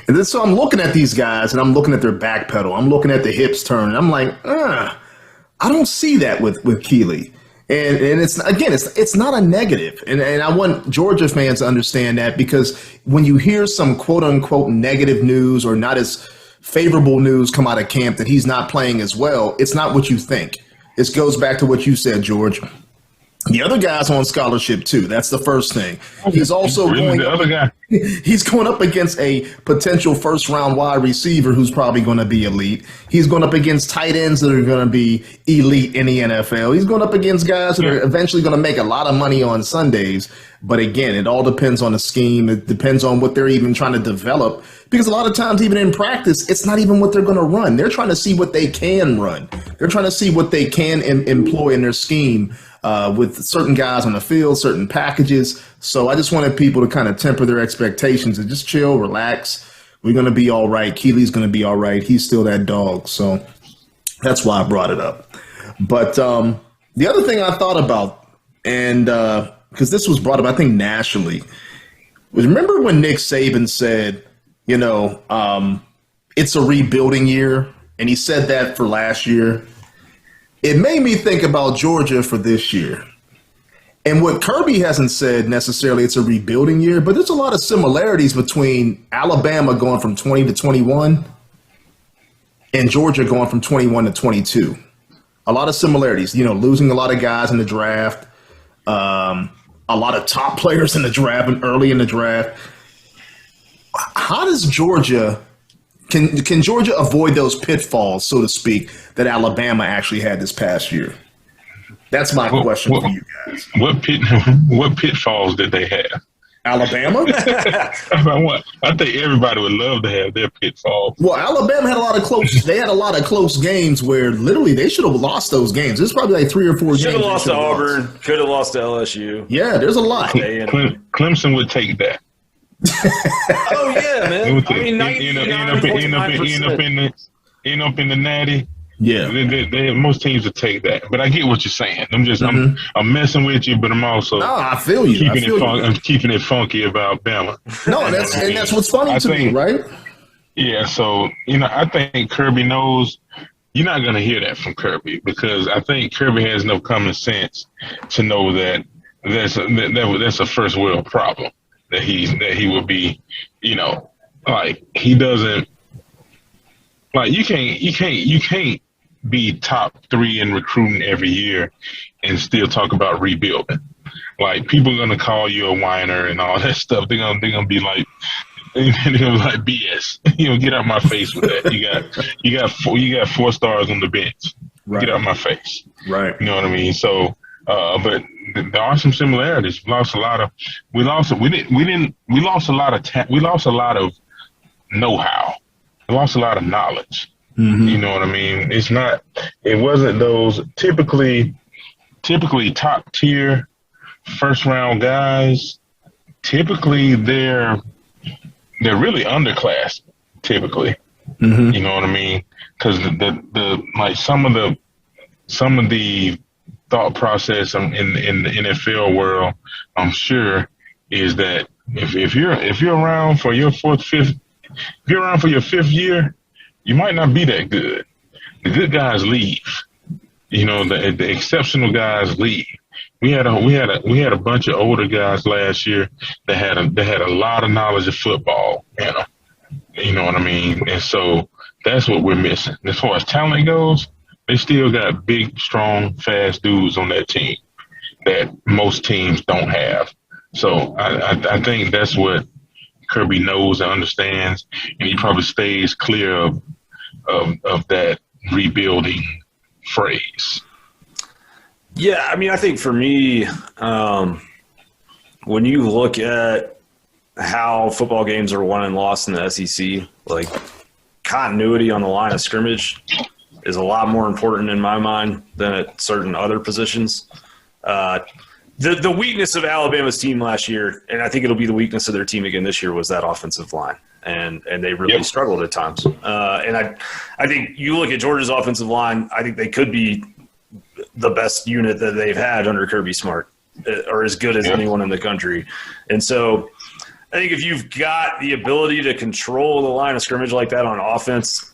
And then so I'm looking at these guys and I'm looking at their back pedal. I'm looking at the hips turn. And I'm like, I don't see that with Keeley. And it's not a negative. And I want Georgia fans to understand that, because when you hear some quote unquote negative news or not as favorable news come out of camp that he's not playing as well, it's not what you think. This goes back to what you said, George. The other guy's on scholarship too. That's the first thing. He's also he's going up against a potential first-round wide receiver who's probably going to be elite. He's going up against tight ends that are going to be elite in the NFL. He's going up against guys that are eventually going to make a lot of money on Sundays. But again, it all depends on the scheme. It depends on what they're even trying to develop. Because a lot of times, even in practice, it's not even what they're going to run. They're trying to see what they can run. They're trying to see what they can employ in their scheme with certain guys on the field, certain packages. So I just wanted people to kind of temper their expectations and just chill, relax. We're going to be all right. Keely's going to be all right. He's still that dog. So that's why I brought it up. But the other thing I thought about, and because this was brought up, I think, nationally, was remember when Nick Saban said, you know, it's a rebuilding year, and he said that for last year. It made me think about Georgia for this year. And what Kirby hasn't said necessarily it's a rebuilding year, but there's a lot of similarities between Alabama going from 20 to 21 and Georgia going from 21 to 22. A lot of similarities, you know, losing a lot of guys in the draft, a lot of top players in the draft and early in the draft. How does Georgia can Georgia avoid those pitfalls, so to speak, that Alabama actually had this past year? That's my question for you guys. What pitfalls did they have? Alabama? I think everybody would love to have their pitfalls. Well, Alabama had a lot of close games where literally they should have lost those games. There's probably like 3 or 4 games. Should have lost to Auburn. Could have lost to LSU. Yeah, there's a lot. Clemson would take that. Oh yeah, man. I mean, end up in the natty. Yeah, most teams would take that. But I get what you're saying. I'm messing with you, but I'm also I feel you. I'm keeping it funky about Bama. No, that's what's funny to me, right? Yeah, so I think Kirby knows. You're not going to hear that from Kirby, because I think Kirby has no common sense to know that that's a first world problem. That he would be, like he doesn't, like you can't be top 3 in recruiting every year and still talk about rebuilding. Like, people are gonna call you a whiner and all that stuff. They're gonna be like, they're gonna be like BS. Get out my face with that. You got 4 stars on the bench. Right. Get out my face. Right. You know what I mean? So, but there are some similarities. We lost a lot of know-how. We lost a lot of knowledge. Mm-hmm. You know what I mean? It wasn't those typically top tier first round guys. Typically they're really underclass typically. Mm-hmm. You know what I mean? Because the like some of the thought process in the NFL world, I'm sure, is that if you're around for your 5th year, you might not be that good. The good guys leave. The exceptional guys leave. We had a bunch of older guys last year that had a lot of knowledge of football. You know what I mean? And so that's what we're missing. As far as talent goes, they still got big, strong, fast dudes on that team that most teams don't have. So I think that's what Kirby knows and understands, and he probably stays clear of that rebuilding phrase. Yeah, I mean, I think for me, when you look at how football games are won and lost in the SEC, like continuity on the line of scrimmage is a lot more important in my mind than at certain other positions. the weakness of Alabama's team last year, and I think it'll be the weakness of their team again this year, was that offensive line. And they really struggled at times. And I think you look at Georgia's offensive line, I think they could be the best unit that they've had under Kirby Smart, or as good as anyone in the country. And so I think if you've got the ability to control the line of scrimmage like that on offense,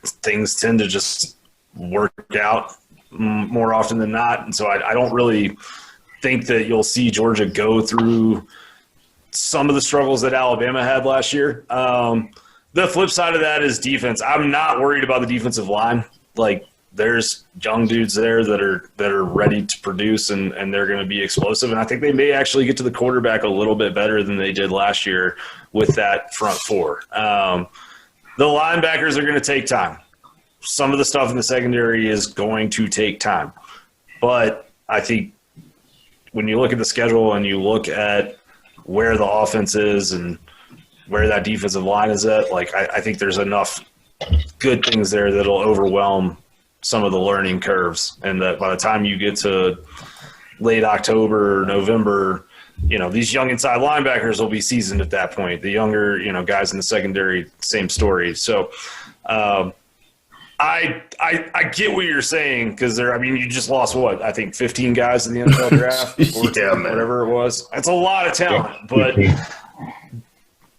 things tend to just work out more often than not. And so I don't really think that you'll see Georgia go through some of the struggles that Alabama had last year. The flip side of that is defense. I'm not worried about the defensive line. Like, there's young dudes there that are ready to produce, and they're going to be explosive. And I think they may actually get to the quarterback a little bit better than they did last year with that front four. The linebackers are going to take time. Some of the stuff in the secondary is going to take time. But I think when you look at the schedule and you look at where the offense is and where that defensive line is at, like, I think there's enough good things there that'll overwhelm some of the learning curves, and that by the time you get to late October, November, these young inside linebackers will be seasoned at that point. The younger, guys in the secondary, same story. So I get what you're saying, because you just lost I think 15 guys in the NFL draft, 14, whatever it was. That's a lot of talent, but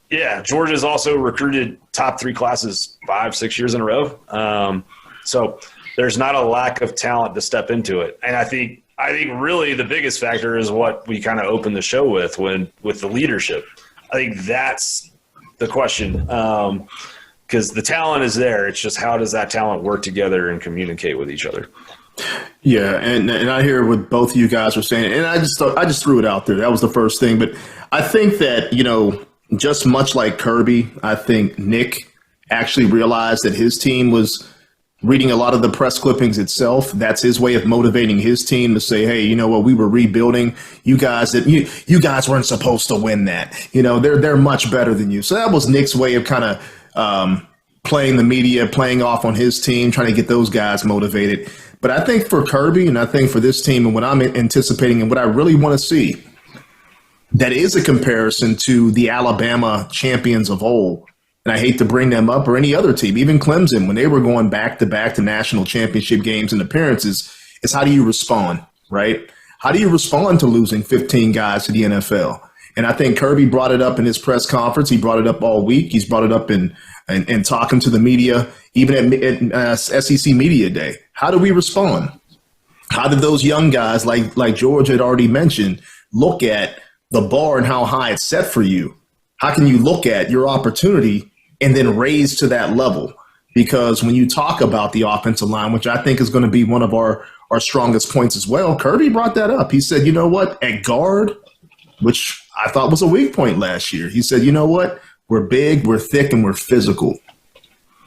yeah, Georgia's also recruited top 3 classes 5-6 years in a row. So there's not a lack of talent to step into it. And I think really the biggest factor is what we kind of opened the show with the leadership. I think that's the question, because the talent is there. It's just, how does that talent work together and communicate with each other? Yeah, and I hear what both of you guys are saying, and I just threw it out there. That was the first thing. But I think that, just much like Kirby, I think Nick actually realized that his team was reading a lot of the press clippings itself. That's his way of motivating his team to say, hey, you know what, we were rebuilding. You guys weren't supposed to win that. They're much better than you. So that was Nick's way of kind of playing the media, playing off on his team, trying to get those guys motivated. But I think for Kirby, and I think for this team, and what I'm anticipating and what I really want to see, that is a comparison to the Alabama champions of old. And I hate to bring them up, or any other team, even Clemson, when they were going back-to-back to national championship games and appearances, is how do you respond, right? How do you respond to losing 15 guys to the NFL? And I think Kirby brought it up in his press conference. He brought it up all week. He's brought it up in talking to the media, even at SEC Media Day. How do we respond? How did those young guys, like George had already mentioned, look at the bar and how high it's set for you? How can you look at your opportunity and then raise to that level? Because when you talk about the offensive line, which I think is going to be one of our strongest points as well, Kirby brought that up. He said, you know what, at guard, which I thought was a weak point last year, he said, you know what, we're big, we're thick, and we're physical.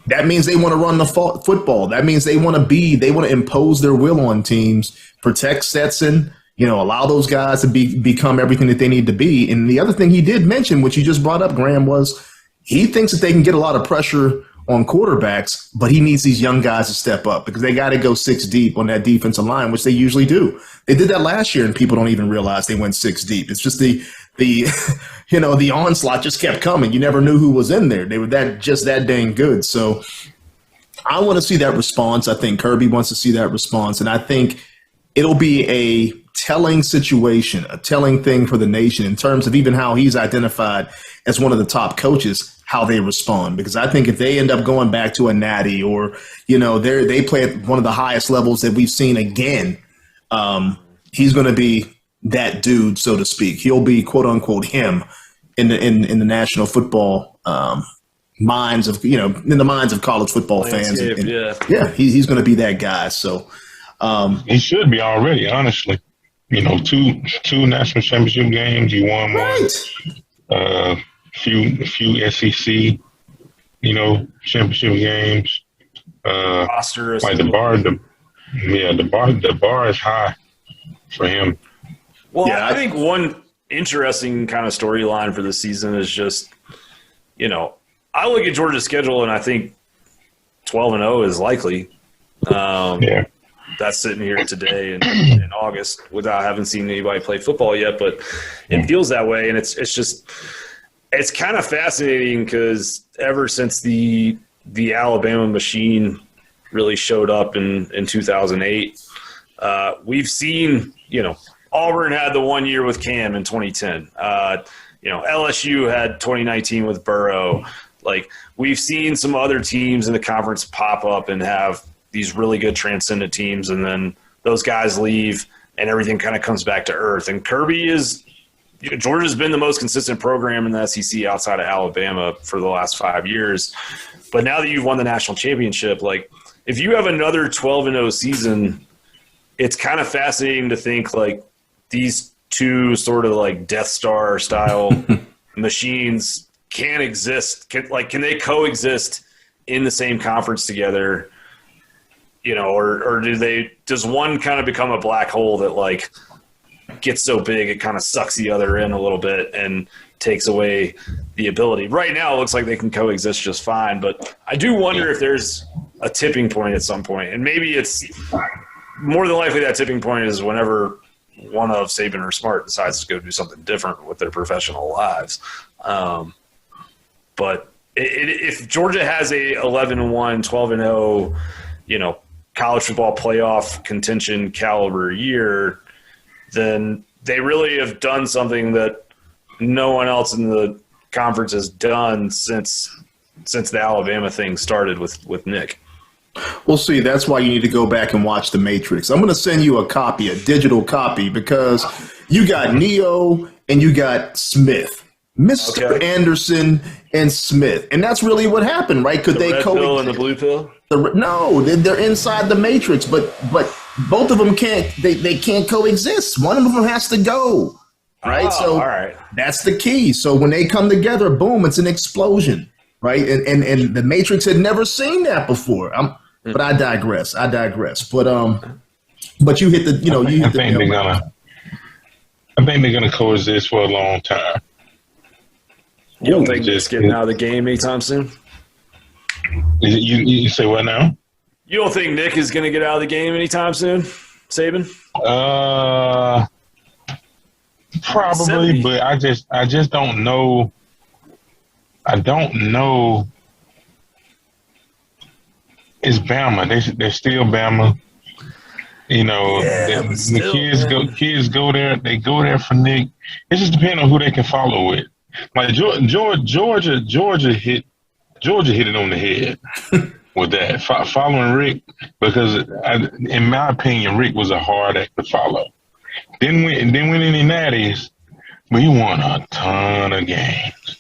That means they want to run the football. That means they want to impose their will on teams, protect Stetson, allow those guys to become everything that they need to be. And the other thing he did mention, which you just brought up, Graham, was he thinks that they can get a lot of pressure on quarterbacks, but he needs these young guys to step up because they got to go 6 deep on that defensive line, which they usually do. They did that last year, and people don't even realize they went 6 deep. It's just the onslaught just kept coming. You never knew who was in there. They were that dang good. So I want to see that response. I think Kirby wants to see that response, and I think it'll be a telling situation, a telling thing for the nation in terms of even how he's identified as one of the top coaches, how they respond. Because I think if they end up going back to a natty, or, they play at one of the highest levels that we've seen again, he's going to be that dude, so to speak. He'll be, quote unquote, him in the national football minds of, in the minds of college football fans. He's going to be that guy. So he should be already, honestly. Two national championship games. You won one. Few SEC, championship games. Roster, like the bar is high for him. Well, I think one interesting kind of storyline for the season is just, I look at Georgia's schedule and I think 12-0 is likely. that's sitting here today in August without having seen anybody play football yet, but it feels that way. And it's kind of fascinating because ever since the Alabama machine really showed up in 2008, we've seen, Auburn had the 1 year with Cam in 2010. LSU had 2019 with Burrow. Like, we've seen some other teams in the conference pop up and have these really good transcendent teams, and then those guys leave and everything kind of comes back to earth. And Kirby Georgia's been the most consistent program in the SEC outside of Alabama for the last 5 years. But now that you've won the national championship, like, if you have another 12-0 season, it's kind of fascinating to think, like, these two sort of like Death Star style machines can exist. Can they coexist in the same conference together? Or does one kind of become a black hole that like gets so big it kind of sucks the other in a little bit and takes away the ability? Right now it looks like they can coexist just fine, but I do wonder if there's a tipping point at some point. And maybe it's more than likely that tipping point is whenever one of Saban or Smart decides to go do something different with their professional lives. But if Georgia has a 11-1, 12-0, college football playoff contention caliber year, then they really have done something that no one else in the conference has done since the Alabama thing started with Nick. Well, see, that's why you need to go back and watch The Matrix. I'm going to send you a copy, a digital copy, because you got Neo and you got Smith. Mr. Anderson and Smith. And that's really what happened, right? Could they red pill and the blue pill? No, they're inside the Matrix, but both of them can't coexist. One of them has to go, right? All right. That's the key. So when they come together, boom, it's an explosion, right? And the Matrix had never seen that before. But I digress. But you hit the, I think they're gonna coexist for a long time. You don't think Nick's getting out of the game anytime soon? You say what now? You don't think Nick is going to get out of the game anytime soon, Saban? Probably, but I just don't know. I don't know. It's Bama. They're still Bama. The kids go there. They go there for Nick. It just depends on who they can follow with. Like Georgia hit it on the head with that following Rick, because in my opinion Rick was a hard act to follow. Then win any natties, but he won a ton of games.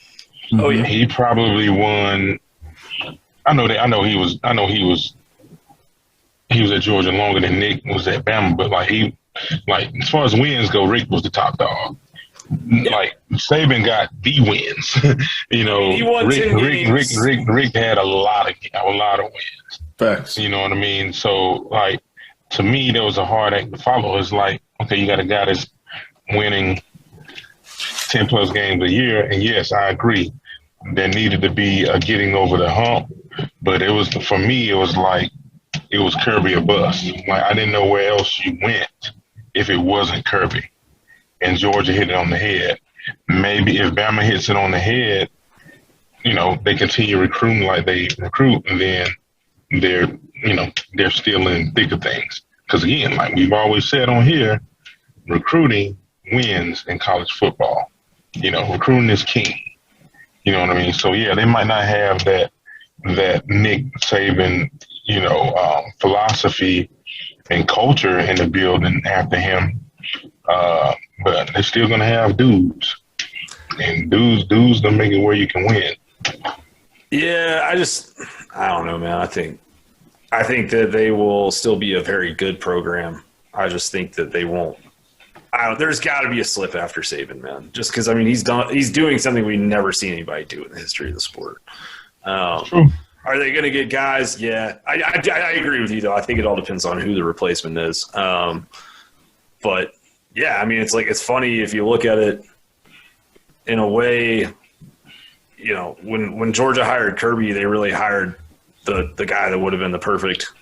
Oh yeah, he probably won. I know he was at Georgia longer than Nick was at Bama, but as far as wins go, Rick was the top dog. Yeah. Like Saban got the wins, he won 10 games. Rick had a lot of wins. Facts. You know what I mean? So to me, that was a hard act to follow. It's like, okay, you got a guy that's winning 10 plus games a year, and yes, I agree, there needed to be a getting over the hump. But for me, it was Kirby or bust. Like, I didn't know where else you went if it wasn't Kirby. And Georgia hit it on the head. Maybe if Bama hits it on the head, they continue recruiting like they recruit, and then they're still in thick of things. Because again, like we've always said on here, recruiting wins in college football. Recruiting is king. You know what I mean? So yeah, they might not have that Nick Saban, philosophy and culture in the building after him. But they're still gonna have dudes, and dudes gonna make it where you can win. Yeah, I don't know, man. I think that they will still be a very good program. I just think that they won't. There's got to be a slip after Saban, man. Just because he's doing something we've never seen anybody do in the history of the sport. True. Are they going to get guys? Yeah, I agree with you though. I think it all depends on who the replacement is. But yeah, it's funny if you look at it in a way. When Georgia hired Kirby, they really hired the guy that would have been the perfect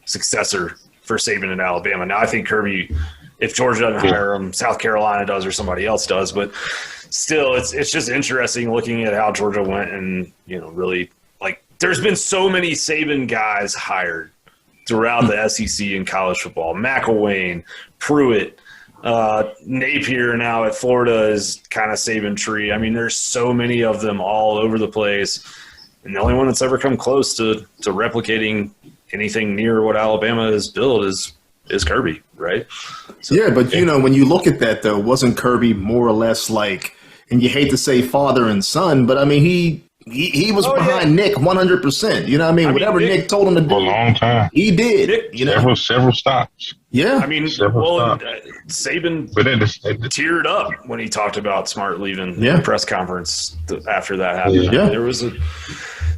successor for Saban in Alabama. Now, I think Kirby, if Georgia doesn't hire him, South Carolina does or somebody else does. But still, it's just interesting looking at how Georgia went and, really, like, there's been so many Saban guys hired throughout the SEC in college football. McElwain, Pruitt, Napier now at Florida is kind of Saban tree. I mean, there's so many of them all over the place. And the only one that's ever come close to replicating anything near what Alabama has built is Kirby, right? So, yeah, but, when you look at that, though, wasn't Kirby more or less like, and you hate to say father and son, but, I mean, he was behind Nick 100%. You know what I mean? Whatever Nick told him to do. For a long time. He did. Several stops. Yeah. I mean, Saban teared up when he talked about Smart leaving the press conference after that happened. Yeah.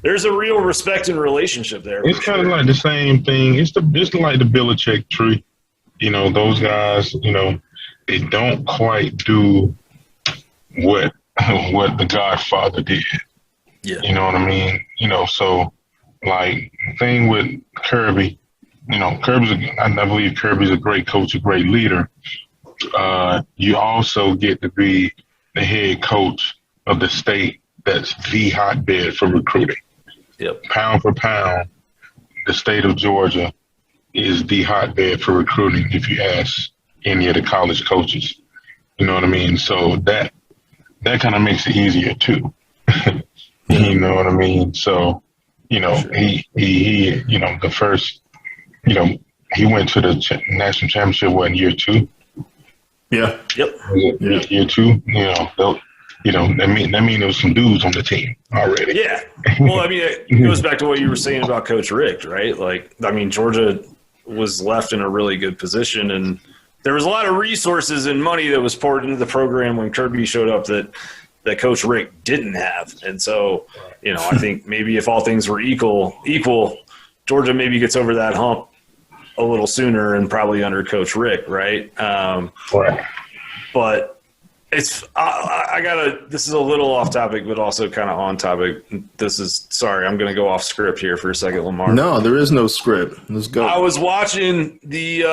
There's a real respect and relationship there. It's kind of like the same thing. It's like the Belichick tree. Those guys, they don't quite do what the Godfather did. Yeah. You know what I mean? So like the thing with Kirby, I believe Kirby's a great coach, a great leader. You also get to be the head coach of the state that's the hotbed for recruiting. Yep. Pound for pound, the state of Georgia is the hotbed for recruiting if you ask any of the college coaches. You know what I mean? So that kind of makes it easier too. You know what I mean? So, he the first, he went to the national championship, in year 2? Yeah. Yep. Year 2, that mean there was some dudes on the team already. Yeah. Well, I mean, it goes back to what you were saying about Coach Richt, right? Like, I mean, Georgia was left in a really good position, and there was a lot of resources and money that was poured into the program when Kirby showed up that Coach Richt didn't have. And so, I think maybe if all things were equal, Georgia maybe gets over that hump a little sooner and probably under Coach Richt, right? Right. But this is a little off topic, but also kind of on topic. Sorry, I'm going to go off script here for a second, Lamar. No, there is no script. Let's go. I was watching the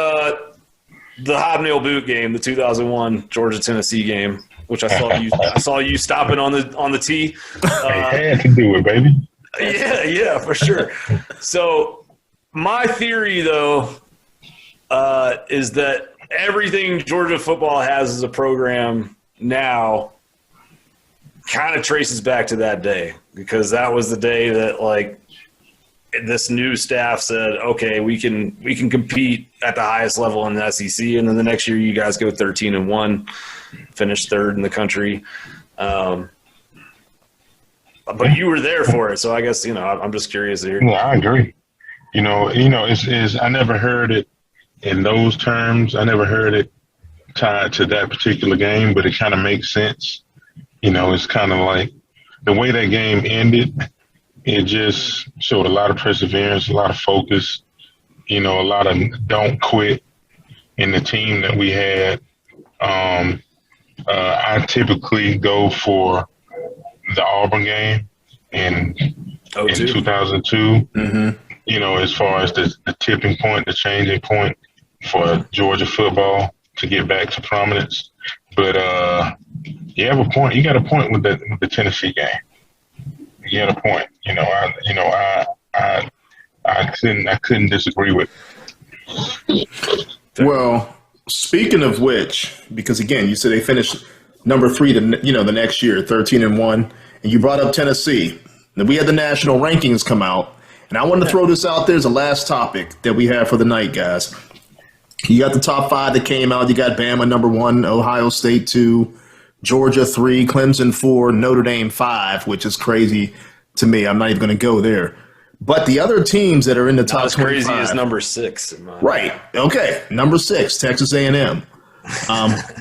Hobnail Boot game, the 2001 Georgia-Tennessee game, which I saw you stopping on the tee. I had to do it, baby. Yeah, for sure. So my theory, though, is that everything Georgia football has as a program now kind of traces back to that day, because that was the day that, like, this new staff said, okay, we can compete at the highest level in the SEC, and then the next year you guys go 13-1, finish third in the country. But you were there for it, so I guess I'm just curious to hear. Yeah, I agree. It's I never heard it in those terms. I never heard it tied to that particular game, but it kind of makes sense. It's kind of like the way that game ended. It just showed a lot of perseverance, a lot of focus, a lot of don't quit in the team that we had. I typically go for the Auburn game in 2002, as far as the tipping point, the changing point for Georgia football to get back to prominence. But you have a point. You got a point with the Tennessee game. You had a point. I couldn't disagree with it. Well, speaking of which, because again, you said they finished number 3 the next year, 13-1, and you brought up Tennessee. Then we had the national rankings come out, and I wanted to throw this out there as a last topic that we have for the night, guys. You got the top 5 that came out. You got Bama number 1, Ohio State 2, Georgia 3, Clemson 4, Notre Dame 5, which is crazy to me. I'm not even going to go there. But the other teams that are in the top 25. Not as crazy as number 6. Right. Okay. Number 6, Texas A&M.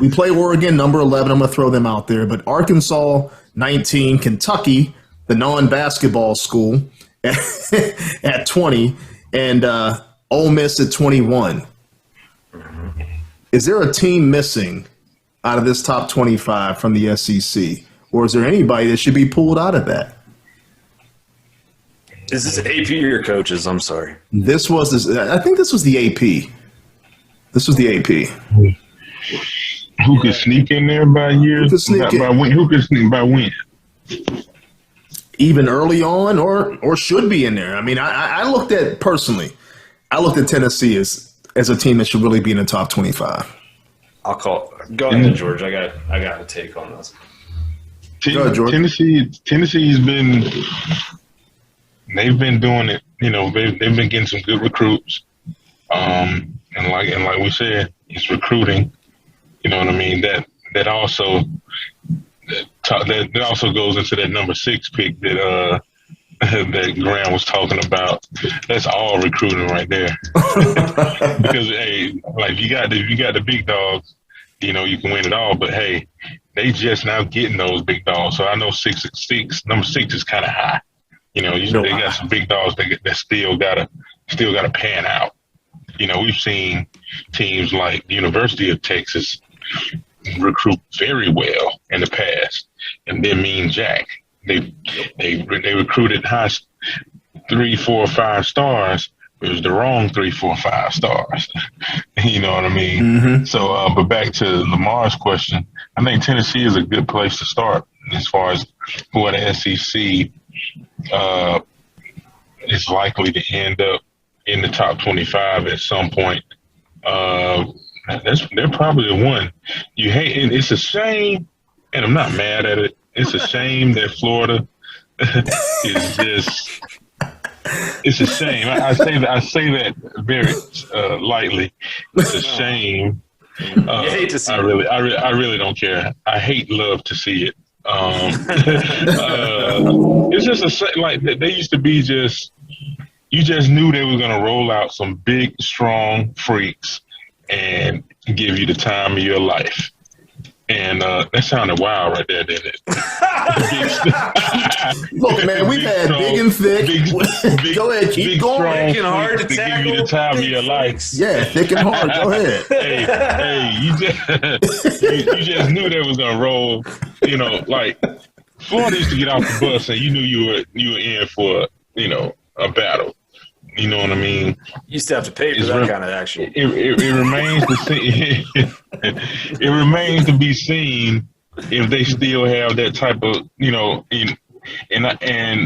We play Oregon, number 11. I'm going to throw them out there. But Arkansas, 19. Kentucky, the non-basketball school, at 20. And Ole Miss at 21. Is there a team missing out of this top 25 from the SEC? Or is there anybody that should be pulled out of that? Is this AP or your coaches? I'm sorry. I think this was the AP. This was the AP. Who could sneak in there by years? By when? Who could sneak by when? Even early on, or should be in there. I mean, I looked at Tennessee as a team that should really be in the top 25. I'll call. Go ahead, George. I got a take on this. Tennessee's been. They've been doing it. You know, they've been getting some good recruits. And like we said, it's recruiting. You know what I mean? That also goes into that number 6 pick that that Graham was talking about. That's all recruiting right there. Because hey, like you got the big dogs, you know, you can win it all. But hey, they just now getting those big dogs. So I know number 6 is kind of high. You know, they got some big dogs that still gotta pan out. You know, we've seen teams like the University of Texas recruit very well in the past, and then Mean Jack. They recruited high 3, 4, 5 stars. It was the wrong 3, 4, 5 stars. You know what I mean? Mm-hmm. So, but back to Lamar's question, I think Tennessee is a good place to start as far as who at the SEC is likely to end up in the top 25 at some point. They're probably the one you hate. And it's a shame, and I'm not mad at it. It's a shame that Florida is just. It's a shame. I say that very lightly. It's a shame. You hate to see I really don't care. I love to see it. It's just like they used to be just. You just knew they were going to roll out some big, strong freaks and give you the time of your life. And that sounded wild right there, didn't it? Look, man, we've had big and thick. Go ahead, keep going. Thick and hard to tackle. Give you the time of your life. Yeah, thick and hard. Go ahead. hey, you just knew they was gonna roll. You know, like Florida used to get off the bus and you knew you were in for a battle. You know what I mean? You used to have to pay for that kind of action. It remains to see. It remains to be seen if they still have that type of, and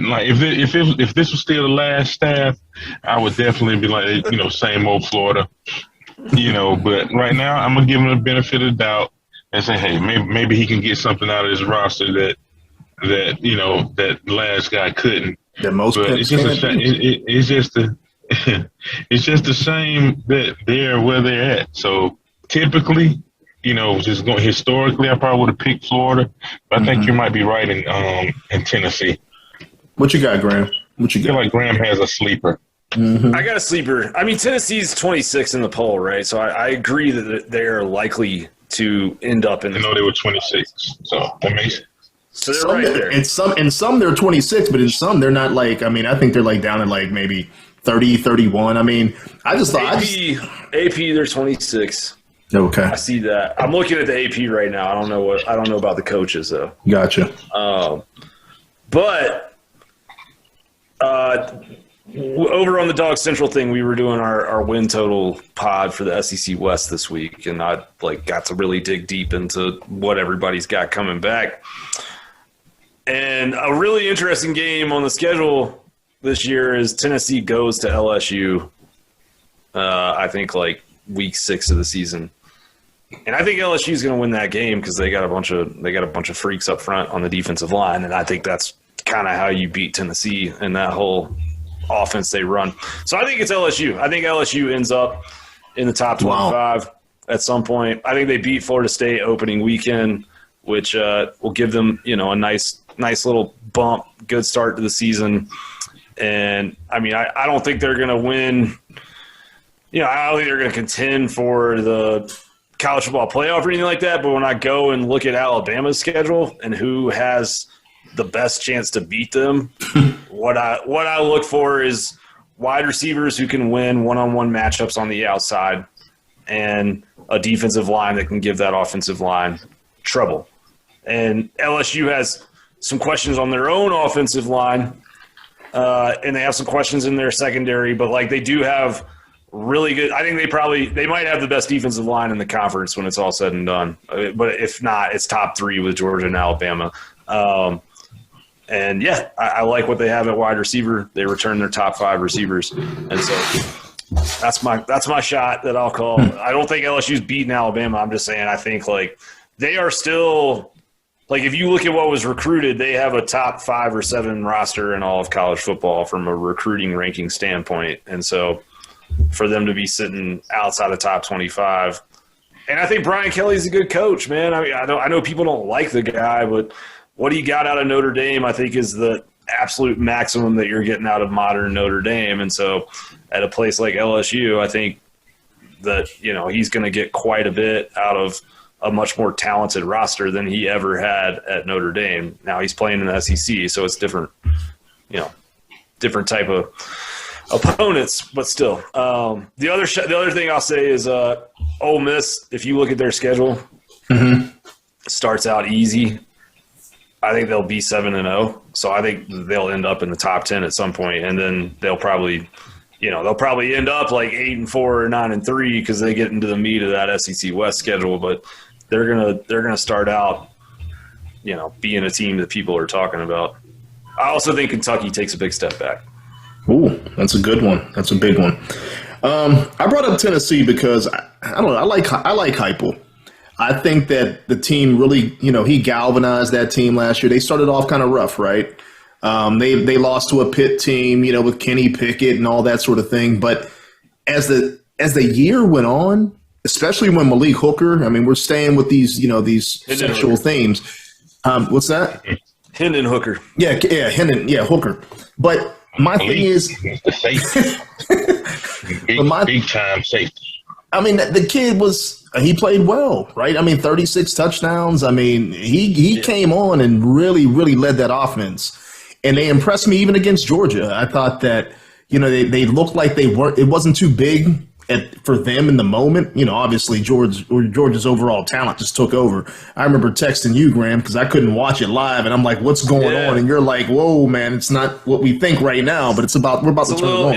like if this was still the last staff, I would definitely be like, same old Florida. But right now I'm gonna give him the benefit of the doubt and say, hey, maybe he can get something out of his roster that that last guy couldn't. That most but it's just a shame. It's just the shame that they're where they're at. So typically, just going historically, I probably would have picked Florida, but I think you might be right in Tennessee. What you got, Graham? What you got? I feel like Graham has a sleeper. Mm-hmm. I got a sleeper. I mean, Tennessee's 26 in the poll, right? So I agree that they are likely to end up in. I know they were 26, so that makes sense. So they're right there. In some they're 26, but in some they're not like. I mean, I think they're like down at like maybe 30, 31. I mean, I just thought AP they're 26. Okay, I see that. I'm looking at the AP right now. I don't know about the coaches though. Gotcha. But over on the Dawg Central thing, we were doing our win total pod for the SEC West this week, and I got to really dig deep into what everybody's got coming back. And a really interesting game on the schedule this year is Tennessee goes to LSU. I think like week 6 of the season, and I think LSU is going to win that game because they got a bunch of freaks up front on the defensive line, and I think that's kind of how you beat Tennessee and that whole offense they run. So I think it's LSU. I think LSU ends up in the top 25 at some point. I think they beat Florida State opening weekend, which will give them a nice little bump, good start to the season. And I mean, I don't think they're going to win. I don't think they're going to contend for the college football playoff or anything like that. But when I go and look at Alabama's schedule and who has the best chance to beat them, what I look for is wide receivers who can win one-on-one matchups on the outside and a defensive line that can give that offensive line trouble. And LSU has some questions on their own offensive line, and they have some questions in their secondary, but they do have really good. I think they might have the best defensive line in the conference when it's all said and done. But if not, it's top 3 with Georgia and Alabama. And yeah, I like what they have at wide receiver. They return their top 5 receivers, and so that's my shot that I'll call. I don't think LSU's beating Alabama. I'm just saying I think like they are still like if you look at what was recruited, they have a top 5 or 7 roster in all of college football from a recruiting ranking standpoint, and so for them to be sitting outside the top 25, and I think Brian Kelly's a good coach, man. I mean, I know people don't like the guy, but what he got out of Notre Dame, I think, is the absolute maximum that you're getting out of modern Notre Dame. And so at a place like LSU, I think that, he's going to get quite a bit out of a much more talented roster than he ever had at Notre Dame. Now he's playing in the SEC, so it's different, different type of opponents, but still. The other thing I'll say is Ole Miss, if you look at their schedule, starts out easy. I think they'll be 7-0, so I think they'll end up in the top 10 at some point, and then they'll probably end up like 8-4 or 9-3 because they get into the meat of that SEC West schedule. But they're gonna start out, being a team that people are talking about. I also think Kentucky takes a big step back. Ooh, that's a good one. That's a big one. I brought up Tennessee because I don't know. I like Heupel. I think that the team really, he galvanized that team last year. They started off kind of rough, right? They lost to a Pitt team, with Kenny Pickett and all that sort of thing. But as the year went on, especially when Malik Hooker, I mean, we're staying with these sexual themes. What's that? Hendon Hooker. Yeah, Hooker. But my thing is, the safety, big time safety. I mean, the kid he played well, right? I mean, 36 touchdowns. I mean, he came on and really, really led that offense. And they impressed me even against Georgia. I thought that, they looked like it wasn't too big for them in the moment. Obviously Georgia's overall talent just took over. I remember texting you, Graham, because I couldn't watch it live. And I'm like, what's going on? And you're like, whoa, man, it's not what we think right now, but we're about to turn it on.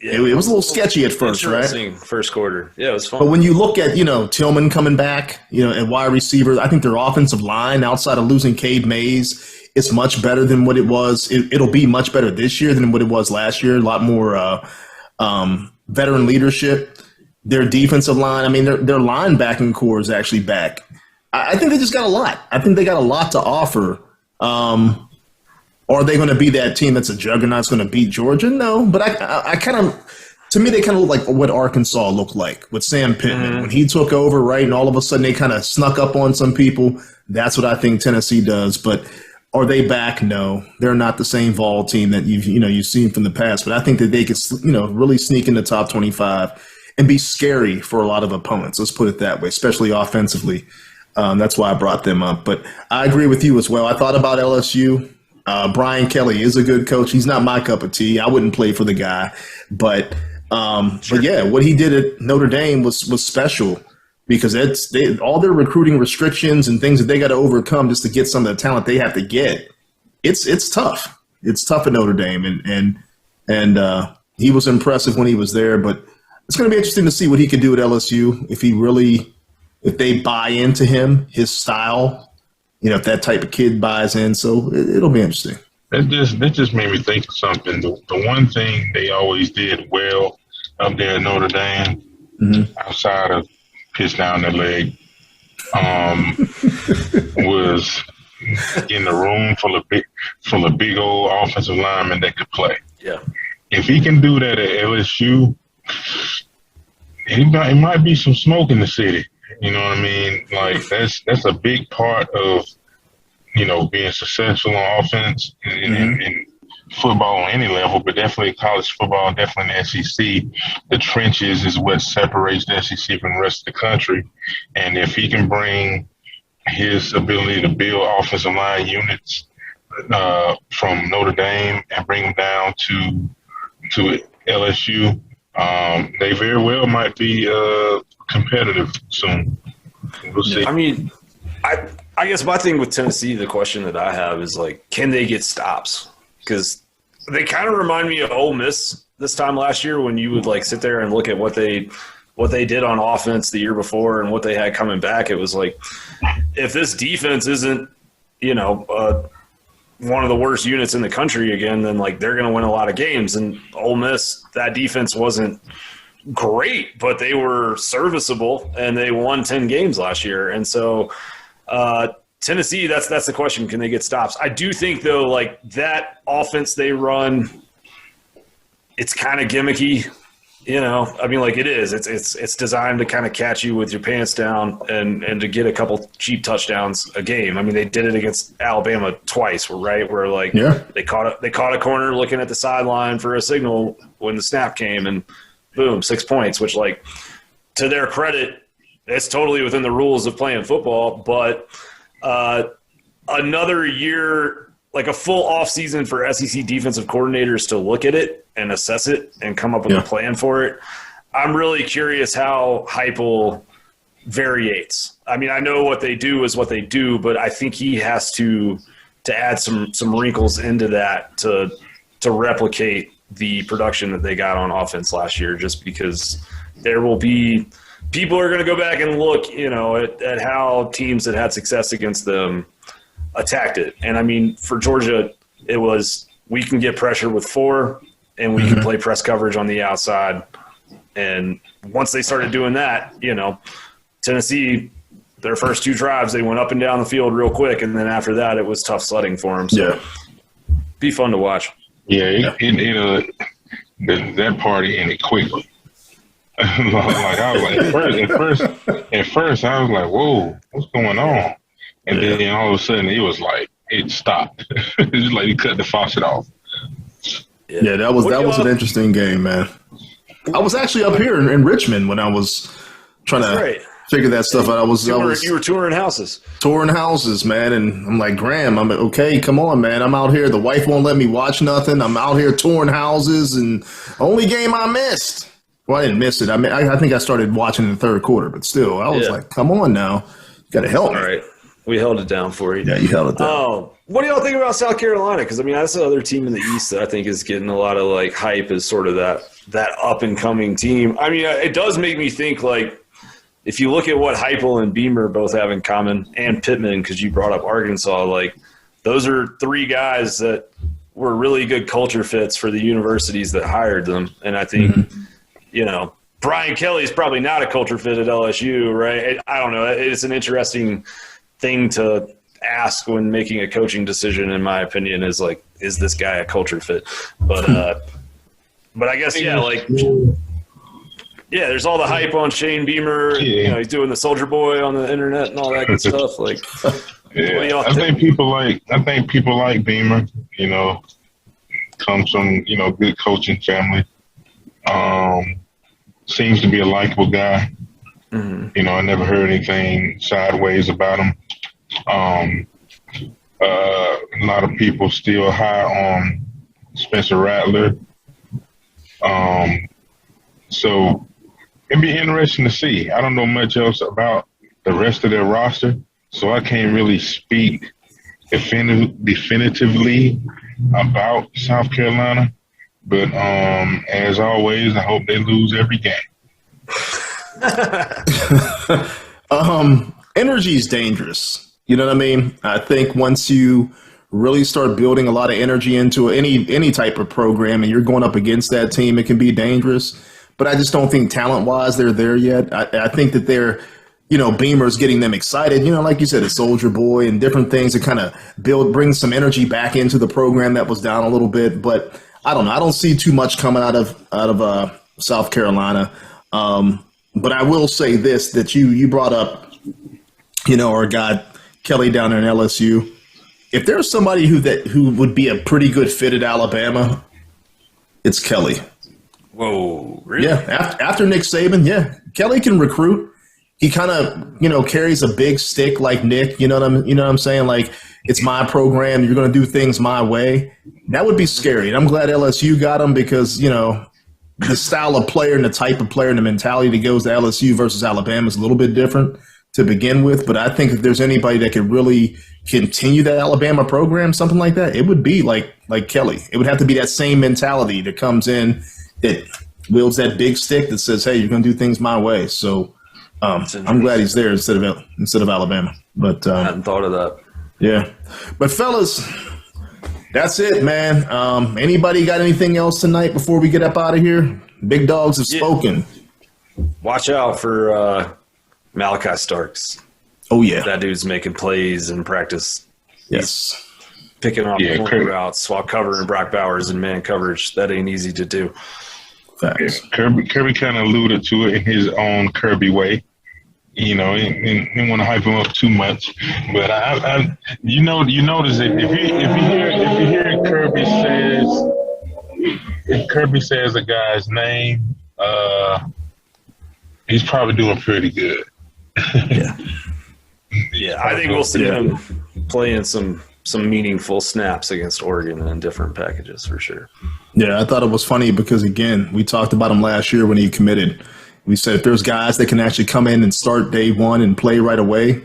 Yeah, it was a little sketchy at first, right? First quarter. Yeah, it was fun. But when you look at, Tillman coming back, at wide receiver, I think their offensive line, outside of losing Cade Mays, it's much better than what it was. It'll be much better this year than what it was last year. A lot more veteran leadership. Their defensive line, I mean, their linebacking core is actually back. I think they just got a lot. I think they got a lot to offer. Are they going to be that team that's a juggernaut that's going to beat Georgia? No, but I kind of, to me, they kind of look like what Arkansas looked like with Sam Pittman when he took over, right? And all of a sudden they kind of snuck up on some people. That's what I think Tennessee does. But are they back? No, they're not the same Vol team that you've seen from the past. But I think that they could, really sneak in the top 25 and be scary for a lot of opponents. Let's put it that way, especially offensively. That's why I brought them up. But I agree with you as well. I thought about LSU. Brian Kelly is a good coach. He's not my cup of tea. I wouldn't play for the guy. But yeah, what he did at Notre Dame was special because all their recruiting restrictions and things that they got to overcome just to get some of the talent they have to get. It's tough. It's tough at Notre Dame, and he was impressive when he was there. But it's going to be interesting to see what he could do at LSU if they buy into him, his style. If that type of kid buys in, so it'll be interesting. That just made me think of something. The one thing they always did well up there at Notre Dame, outside of piss down their leg, was getting a room full of big old offensive linemen that could play. Yeah. If he can do that at LSU, it might be some smoke in the city. You know what I mean? Like that's a big part of, being successful on offense in football on any level, but definitely college football, definitely in the SEC. The trenches is what separates the SEC from the rest of the country. And if he can bring his ability to build offensive line units from Notre Dame and bring them down to LSU, they very well might be competitive soon. We'll see. I mean, I guess my thing with Tennessee, the question that I have is like, can they get stops? Because they kind of remind me of Ole Miss this time last year when you would like sit there and look at what they did on offense the year before and what they had coming back. It was like, if this defense isn't, one of the worst units in the country again, then like they're going to win a lot of games. And Ole Miss, that defense wasn't great, but they were serviceable and they won 10 games last year. And so Tennessee, that's the question. Can they get stops? I do think though, like that offense they run, it's kind of gimmicky. Like it is. It's designed to kind of catch you with your pants down and to get a couple cheap touchdowns a game. I mean, they did it against Alabama twice, right? Where like they caught a corner looking at the sideline for a signal when the snap came, and boom, 6 points. Which, like, to their credit, it's totally within the rules of playing football. But another year. Like a full offseason for SEC defensive coordinators to look at it and assess it and come up with a plan for it. I'm really curious how Heupel variates. I mean, I know what they do is what they do, but I think he has to add some wrinkles into that to replicate the production that they got on offense last year, just because there will be – people are going to go back and look, at how teams that had success against them attacked it. And I mean, for Georgia, it was, we can get pressure with 4 and we can play press coverage on the outside. And once they started doing that, Tennessee, their first 2 drives, they went up and down the field real quick. And then after that, it was tough sledding for them. So be fun to watch. Yeah, that party ended quickly. Like I was like, at first I was like, whoa, what's going on? And then all of a sudden it stopped. It's like he cut the faucet off. Yeah, that was an interesting game, man. I was actually up here in Richmond when I was trying to figure that stuff out. You were touring houses. Touring houses, man, and I'm like, Graham, I'm like, okay, come on, man. I'm out here. The wife won't let me watch nothing. I'm out here touring houses, and only game I missed. Well, I didn't miss it. I mean, I think I started watching in the third quarter, but still, I was like, come on now. You got to help me. All right. We held it down for you. Yeah, you held it down. What do y'all think about South Carolina? Because, I mean, that's the other team in the East that I think is getting a lot of, like, hype as sort of that up-and-coming team. I mean, it does make me think, like, if you look at what Heupel and Beamer both have in common, and Pittman, because you brought up Arkansas, like, those are 3 guys that were really good culture fits for the universities that hired them. And I think, Brian Kelly is probably not a culture fit at LSU, right? I don't know. It's an interesting thing to ask when making a coaching decision, in my opinion, is like, is this guy a culture fit? But I guess, there's all the hype on Shane Beamer. He's doing the Soldier Boy on the internet and all that good stuff. Like, I think people like Beamer. Comes from good coaching family. Seems to be a likable guy. Mm-hmm. I never heard anything sideways about him. A lot of people still high on Spencer Rattler. So it'd be interesting to see. I don't know much else about the rest of their roster, so I can't really speak definitively about South Carolina. But as always, I hope they lose every game. Energy is dangerous. You know what I mean? I think once you really start building a lot of energy into any type of program and you're going up against that team, it can be dangerous. But I just don't think talent-wise they're there yet. I think that they're, Beamer's getting them excited. Like you said, a Soldier Boy and different things to kind of bring some energy back into the program that was down a little bit. But I don't know. I don't see too much coming out of South Carolina. But I will say this, that you brought up, our guy Kelly down there in LSU. If there's somebody who would be a pretty good fit at Alabama, it's Kelly. Whoa, really? Yeah, after Nick Saban, Kelly can recruit. He kind of, carries a big stick like Nick. You know what I'm saying? Like, it's my program. You're going to do things my way. That would be scary. And I'm glad LSU got him because, the style of player and the type of player and the mentality that goes to LSU versus Alabama is a little bit different to begin with. But I think if there's anybody that could really continue that Alabama program, something like that, it would be like Kelly. It would have to be that same mentality that comes in, that wields that big stick that says, hey, you're going to do things my way. So I'm glad he's there instead of Alabama. But I hadn't thought of that. Yeah. But fellas, that's it, man. Anybody got anything else tonight before we get up out of here? Big dogs have spoken. Watch out for Malachi Starks. Oh, yeah. That dude's making plays in practice. Yes. He's picking off corner routes while covering Brock Bowers in man coverage. That ain't easy to do. Facts. Yeah, Kirby kind of alluded to it in his own Kirby way. You know, didn't want to hype him up too much, but you notice it if you hear Kirby says a guy's name, he's probably doing pretty good. Yeah, I think we'll see him playing some meaningful snaps against Oregon in different packages for sure. Yeah, I thought it was funny because, again, we talked about him last year when he committed. We said if there's guys that can actually come in and start day one and play right away,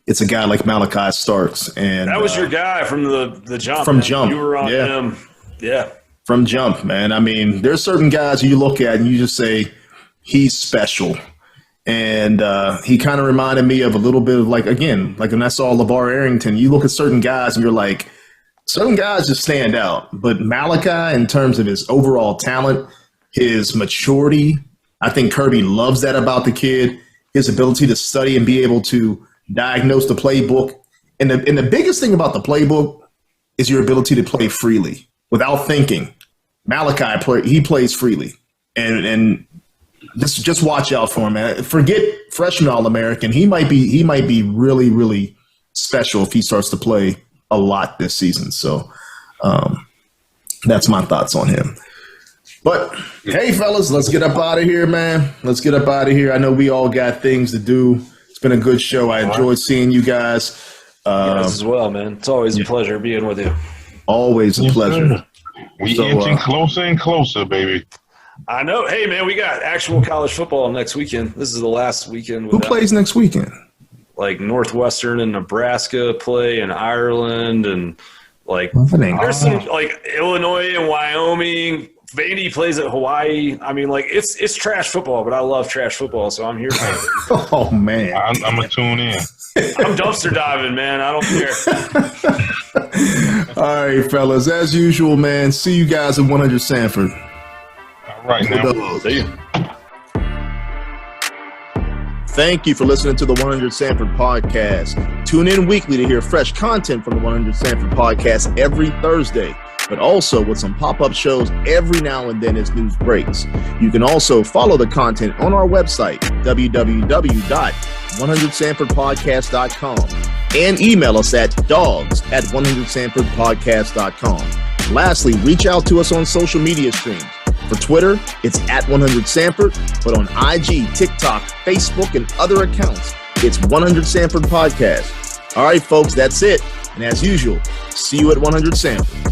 it's a guy like Malachi Starks. And that was your guy from the jump. From man. jump. You were on him. Yeah. From jump, man. I mean, there's certain guys you look at and you just say, he's special. And he kind of reminded me of a little bit of like when I saw LeVar Arrington, you look at certain guys and you're like, certain guys just stand out. But Malachi, in terms of his overall talent, his maturity, I think Kirby loves that about the kid, his ability to study and be able to diagnose the playbook. And the biggest thing about the playbook is your ability to play freely without thinking. Malachi, he plays freely. And just watch out for him, man. Forget freshman All-American. He might be really, really special if he starts to play a lot this season. So that's my thoughts on him. But, hey, fellas, let's get up out of here, man. Let's get up out of here. I know we all got things to do. It's been a good show. I enjoyed seeing you guys. Yes, as well, man. It's always a pleasure being with you. Always a pleasure. We inching closer and closer, baby. I know. Hey, man, we got actual college football next weekend. This is the last weekend. Who plays next weekend? Like Northwestern and Nebraska play, and Ireland, and there's some like Illinois and Wyoming. Vandy plays at Hawaii. I mean, like it's trash football, but I love trash football, so I'm here for it. Oh man, I'm gonna tune in. I'm dumpster diving, man. I don't care. All right, fellas. As usual, man. See you guys at 100 Sanford. All right, now. See you. Thank you for listening to the 100 Sanford podcast. Tune in weekly to hear fresh content from the 100 Sanford podcast every Thursday, but also with some pop-up shows every now and then as news breaks. You can also follow the content on our website, www.100sanfordpodcast.com, and email us at dogs@100sanfordpodcast.com. Lastly, reach out to us on social media streams. For Twitter, it's @100Sanford, but on IG, TikTok, Facebook, and other accounts, it's 100 Sanford Podcast. All right, folks, that's it. And as usual, see you at 100 Sanford.